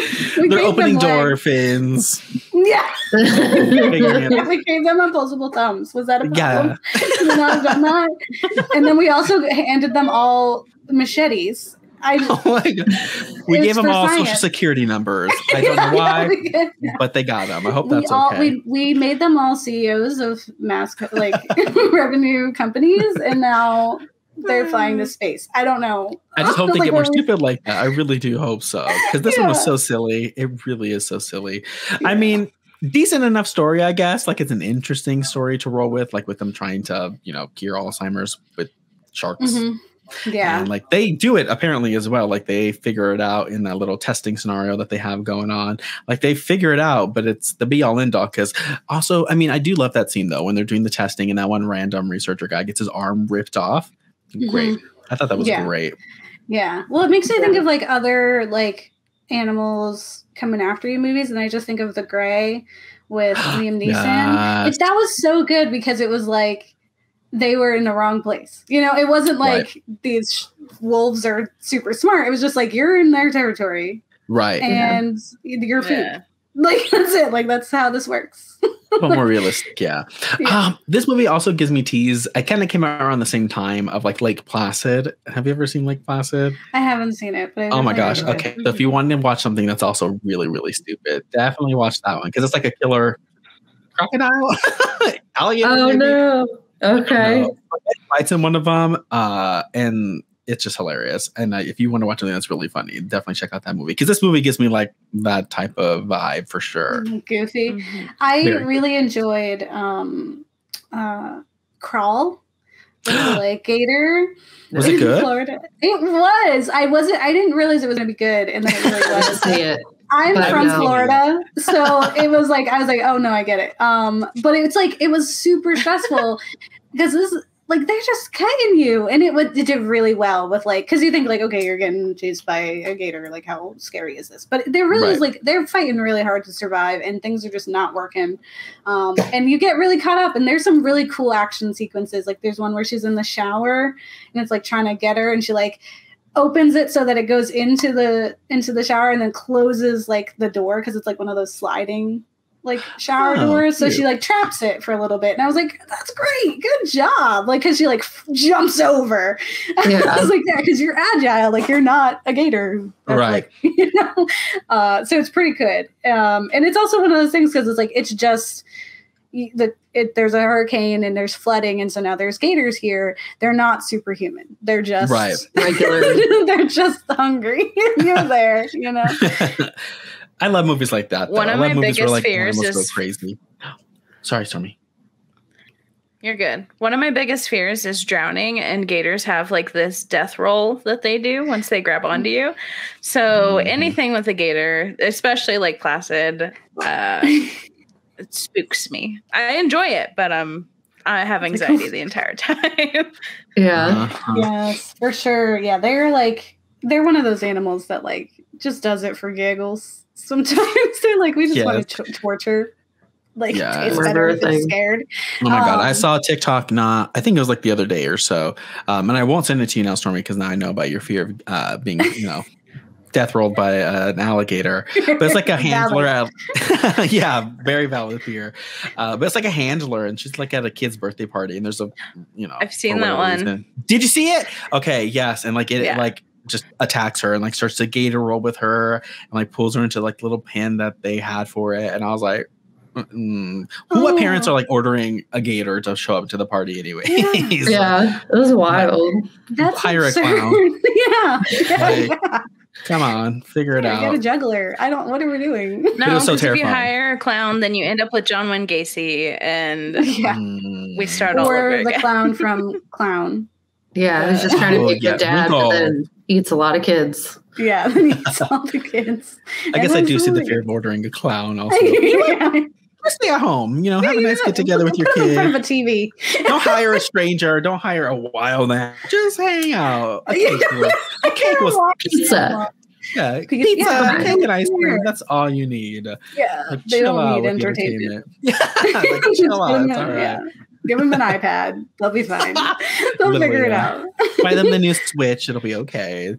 They're opening door fins. Yeah. We gave them opposable thumbs. Was that a problem? Yeah. Should we not have done that? And then we also handed them all machetes. Oh my God. We gave them all social security numbers. I don't know why, but they got them. I hope that's okay. We made them all CEOs of revenue companies, and now they're flying to space. I don't know. I just hope they get more stupid like that. I really do hope so. Because this one was so silly. It really is so silly. Yeah. I mean, decent enough story, I guess. Like, it's an interesting story to roll with, like with them trying to, cure Alzheimer's with sharks. Mm-hmm. Yeah. And like they do it apparently as well. Like they figure it out in that little testing scenario that they have going on. Like they figure it out, but it's the be all end all. Because also, I mean, I do love that scene though, when they're doing the testing and that one random researcher guy gets his arm ripped off. Great. I thought that was great. Yeah. Well, it makes me think of like other like animals coming after you movies. And I just think of The Grey with Liam Neeson. That was so good because it was like, they were in the wrong place. It wasn't like these wolves are super smart. It was just like, you're in their territory. Right. And you're food. Yeah. Like, that's it. Like, that's how this works. But more realistic, yeah. This movie also gives me tease. I kind of came out around the same time of like Lake Placid. Have you ever seen Lake Placid? I haven't seen it. But oh my gosh. Okay. So if you wanted to watch something that's also really, really stupid, definitely watch that one. Because it's like a killer crocodile. Alligator. Oh, maybe. No. Okay. Bites in one of them, and it's just hilarious. And if you want to watch something that's really funny, definitely check out that movie because this movie gives me like that type of vibe for sure. Goofy. Mm-hmm. I really enjoyed Crawl, the lake gator. Was it good? Florida. It was. I didn't realize it was going to be good, and then it really was. See it. I'm from Florida, so it was like I was like, oh no, I get it. But it's like it was super stressful because this like they're just cutting you, and it did really well with like because you think like okay, you're getting chased by a gator, like how scary is this? But there really is like they're fighting really hard to survive, and things are just not working. And you get really caught up, and there's some really cool action sequences. Like there's one where she's in the shower, and it's like trying to get her, and she like opens it so that it goes into the shower and then closes like the door because it's like one of those sliding like shower doors. So she like traps it for a little bit, and I was like, "That's great, good job!" Like because she like jumps over. Yeah. I was like, "Yeah, because you're agile, like you're not a gator, right?" Like, so it's pretty good, and it's also one of those things because it's like it's just. There's a hurricane and there's flooding, and so now there's gators here. They're not superhuman. They're just regular. They're just hungry. You're there, I love movies like that. One of my biggest fears is go crazy. Sorry, Stormy. You're good. One of my biggest fears is drowning, and gators have like this death roll that they do once they grab onto you. So anything with a gator, especially like Placid, it spooks me. I enjoy it, but I have anxiety the entire time. Yeah. Yes, for sure. Yeah, they're one of those animals that like just does it for giggles. Sometimes they're like, we just want to torture. Like it's better if it's scared. Oh my God. I saw a TikTok I think it was like the other day or so. And I won't send it to you now, Stormy, because now I know about your fear of being, death rolled by an alligator, but it's like a handler at, yeah, very valid fear. But it's like a handler, and she's like at a kid's birthday party, and there's a, I've seen that one. Reason. Did you see it? Okay, yes, and like it like just attacks her and like starts to gator roll with her and like pulls her into like the little pen that they had for it, and I was like, what parents are like ordering a gator to show up to the party anyway? Yeah, it was wild. That's hire absurd. a clown. Yeah. Come on, figure it out. Get a juggler. What are we doing? No, It was so because if you terrifying. hire a clown, then you end up with John Wayne Gacy, and we start all Or over the again. clown from Clown. Yeah, he's just trying to be a good dad, but then eats a lot of kids. Yeah, then he eats all the kids. I guess I do see the fear of ordering a clown also. Stay at home, have a nice get together with your in front of kid. a TV. Don't hire a stranger. Don't hire a wild man. Just hang out. A cake was Pizza. yeah, Pizza, pizza, cake and ice cream. That's all you need. Yeah, Like, they chill out don't need with the entertainment. Yeah, like, chill out. It's all right. Yeah. Give them an iPad. They'll be fine. They'll Literally, figure it yeah. out. Buy them the new Switch. It'll be okay.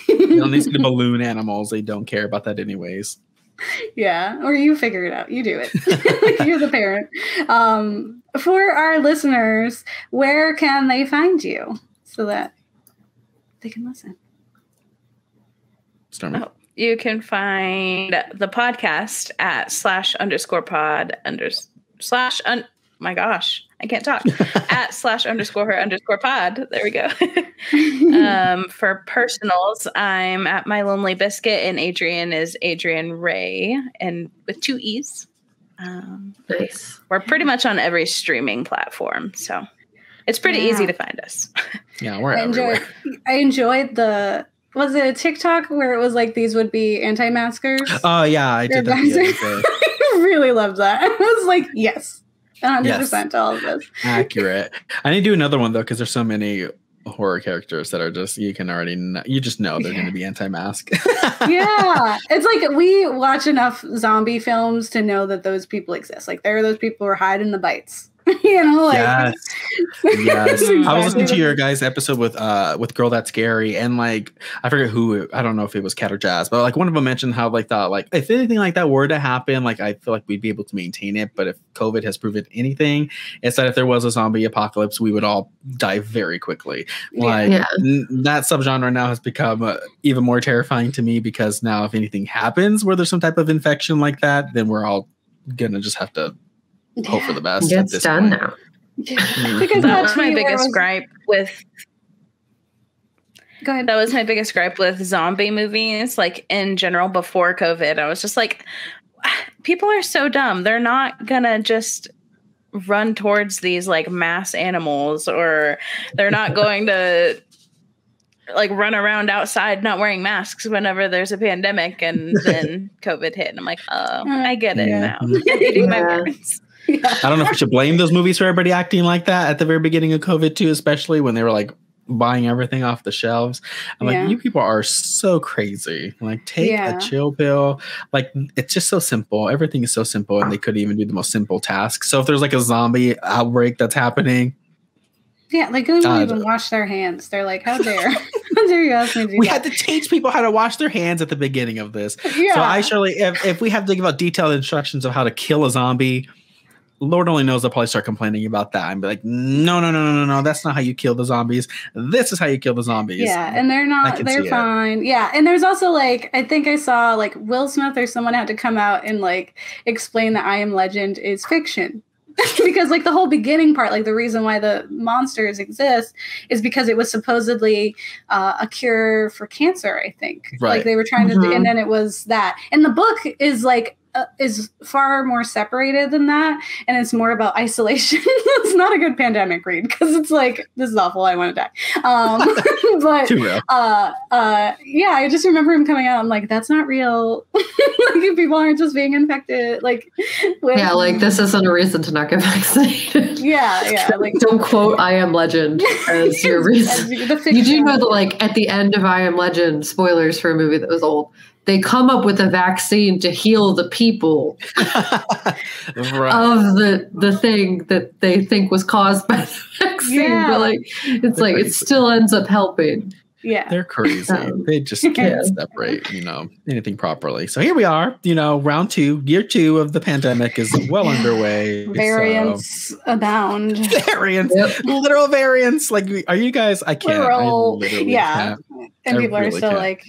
You don't need to see balloon animals. They don't care about that anyways. Yeah, or you figure it out. You do it. You're the parent. For our listeners, where can they find you so that they can listen? Stormy. Oh, you can find the podcast at /_pod my gosh, I can't talk. at /_her_pod. There we go. For personals, I'm at My Lonely Biscuit, and Adrian is Adrian Ray, and with 2 E's. Nice. We're pretty much on every streaming platform, so it's pretty easy to find us. Yeah, we're everywhere. I enjoyed was it a TikTok where it was like these would be anti-maskers? Oh yeah, I did that the other day. I really loved that. I was like, yes. 100% to all of this. Accurate. I need to do another one though, because there's so many horror characters that are just you just know they're going to be anti-mask. Yeah, it's like we watch enough zombie films to know that those people exist. Like there are those people who are hiding the bites. Yes. I was listening to your guys' episode with Girl That's Scary, and like I forget who, I don't know if it was Kat or Jazz, but like one of them mentioned how like thought like if anything like that were to happen, like I feel like we'd be able to maintain it, but if COVID has proven anything, it's that if there was a zombie apocalypse, we would all die very quickly. Like that subgenre now has become even more terrifying to me, because now if anything happens where there's some type of infection like that, then we're all gonna just have to hope for the best. It's done now. Because that was my biggest gripe with. Go ahead. That was my biggest gripe with zombie movies, like in general before COVID. I was just like, people are so dumb. They're not gonna just run towards these like mass animals, or they're not going to like run around outside not wearing masks whenever there's a pandemic. And then COVID hit, and I'm like, oh, I get it now. I'm eating my words. I don't know if we should blame those movies for everybody acting like that at the very beginning of COVID too, especially when they were like buying everything off the shelves. I'm like, you people are so crazy. Like, take a chill pill. Like, it's just so simple. Everything is so simple, and they couldn't even do the most simple tasks. So if there's like a zombie outbreak that's happening, like they don't even wash their hands. They're like, how dare you ask me to do we that? had to teach people how to wash their hands at the beginning of this. So I surely, if we have to give out detailed instructions of how to kill a zombie, Lord only knows I'll probably start complaining about that and be like, no, that's not how you kill the zombies. This is how you kill the zombies. Yeah, and they're fine. Yeah, and there's also like, I think I saw like Will Smith or someone had to come out and like explain that I Am Legend is fiction. Because like the whole beginning part, like the reason why the monsters exist is because it was supposedly a cure for cancer, I think. Right. Like they were trying to do, and then it was that. And the book is like, is far more separated than that, and it's more about isolation. It's not a good pandemic read, because it's like, this is awful, I want to die. But too real. I just remember him coming out and like, that's not real. Like people aren't just being infected. Like like this isn't a reason to not get vaccinated. Like don't quote I Am Legend as your reason. You do know that like at the end of I Am Legend, spoilers for a movie that was old, they come up with a vaccine to heal the people of the thing that they think was caused by the vaccine. But like, it's like, it still ends up helping. Yeah. They're crazy. They just can't separate, anything properly. So here we are, round 2, year 2 of the pandemic is well underway. Variants abound. Variants, literal variants. Like, are you guys? I can't. Literal, I literally can't. And people are still like,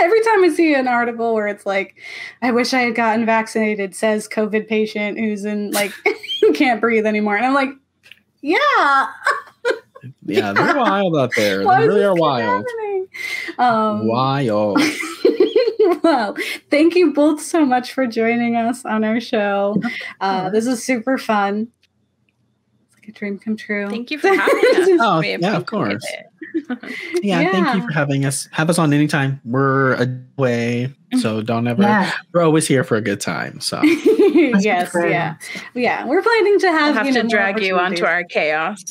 every time I see an article where it's like, I wish I had gotten vaccinated, says COVID patient who's in like can't breathe anymore, and I'm like, yeah. Yeah, they're wild out there. They really are wild. Wild. Well, thank you both so much for joining us on our show. This is super fun. It's like a dream come true. Thank you for having us. Oh, yeah, of course. Yeah, thank you for having us. Have us on anytime. We're away, so don't ever. Yeah. We're always here for a good time. So yes, yeah. We're planning to have. We'll have to drag you onto our chaos.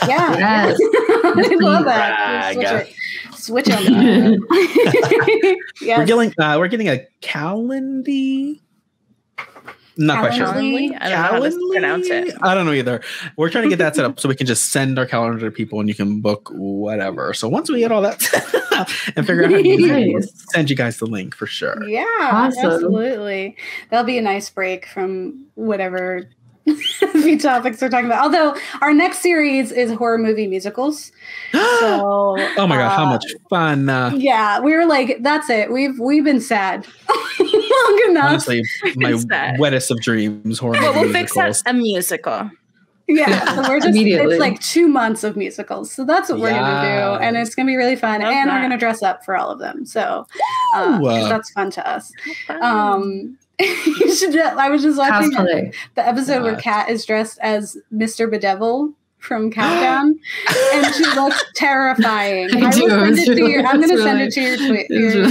Yeah, yes. I love that. Switch on. Yes. We're getting a calendar. Not quite sure. I don't know how to pronounce it. I don't know either. We're trying to get that set up so we can just send our calendar to people and you can book whatever. So once we get all that and figure out how to use it, we'll send you guys the link for sure. Yeah, absolutely. That'll be a nice break from whatever few topics we're talking about. Although our next series is horror movie musicals. So, oh my god, how much fun! Yeah, we were like, that's it. We've been sad long enough. Honestly, my wettest of dreams. Horror. Well, we'll fix that a musical. Yeah, so we're just it's like 2 months of musicals. So that's what we're gonna do. And it's gonna be really fun. And we're gonna dress up for all of them. So that's fun to us. I was just watching the episode where Kat is dressed as Mr. Bedevil from Countdown, and she looks terrifying. I'm going to send it to your tweet.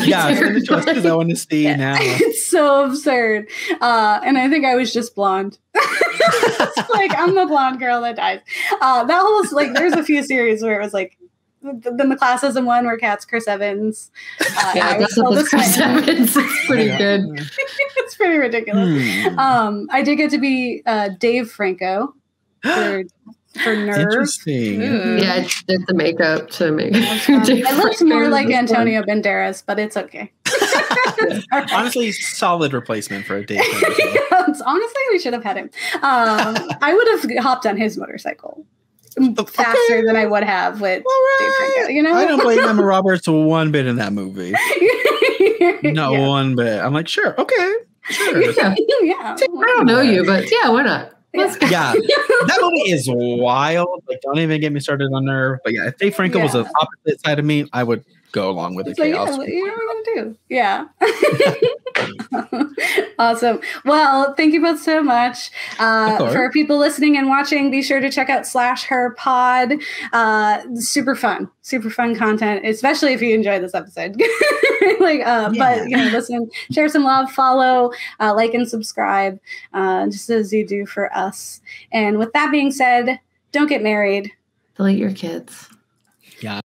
Yeah, send it to us because I want to see now. It's so absurd. And I think I was just blonde. It's like, I'm the blonde girl that dies. That whole, like, there's a few series where it was like, the classism one where Kat's Chris Evans. That's Chris Evans. It's pretty good. It's pretty ridiculous. I did get to be Dave Franco for Nerve. Interesting. Yeah, I did the makeup to make. I looked more like Antonio Banderas, but it's okay. Honestly, solid replacement for a Dave Franco. Honestly, we should have had him. I would have hopped on his motorcycle faster than I would have with Dave Franco, I don't blame Emma Roberts one bit in that movie. Not one bit. I'm like, sure, okay, sure. Yeah. I don't know you, but yeah, why not? Yeah, that movie is wild. Like, don't even get me started on Nerve. But yeah, if Dave Franco was the opposite side of me, I would go along with the chaos. What are you gonna do? Yeah. Awesome. Well, thank you both so much. For people listening and watching, be sure to check out /her pod. Super fun content, especially if you enjoyed this episode. But listen, share some love, follow, like and subscribe, just as you do for us. And with that being said, don't get married. Delete your kids. Yeah.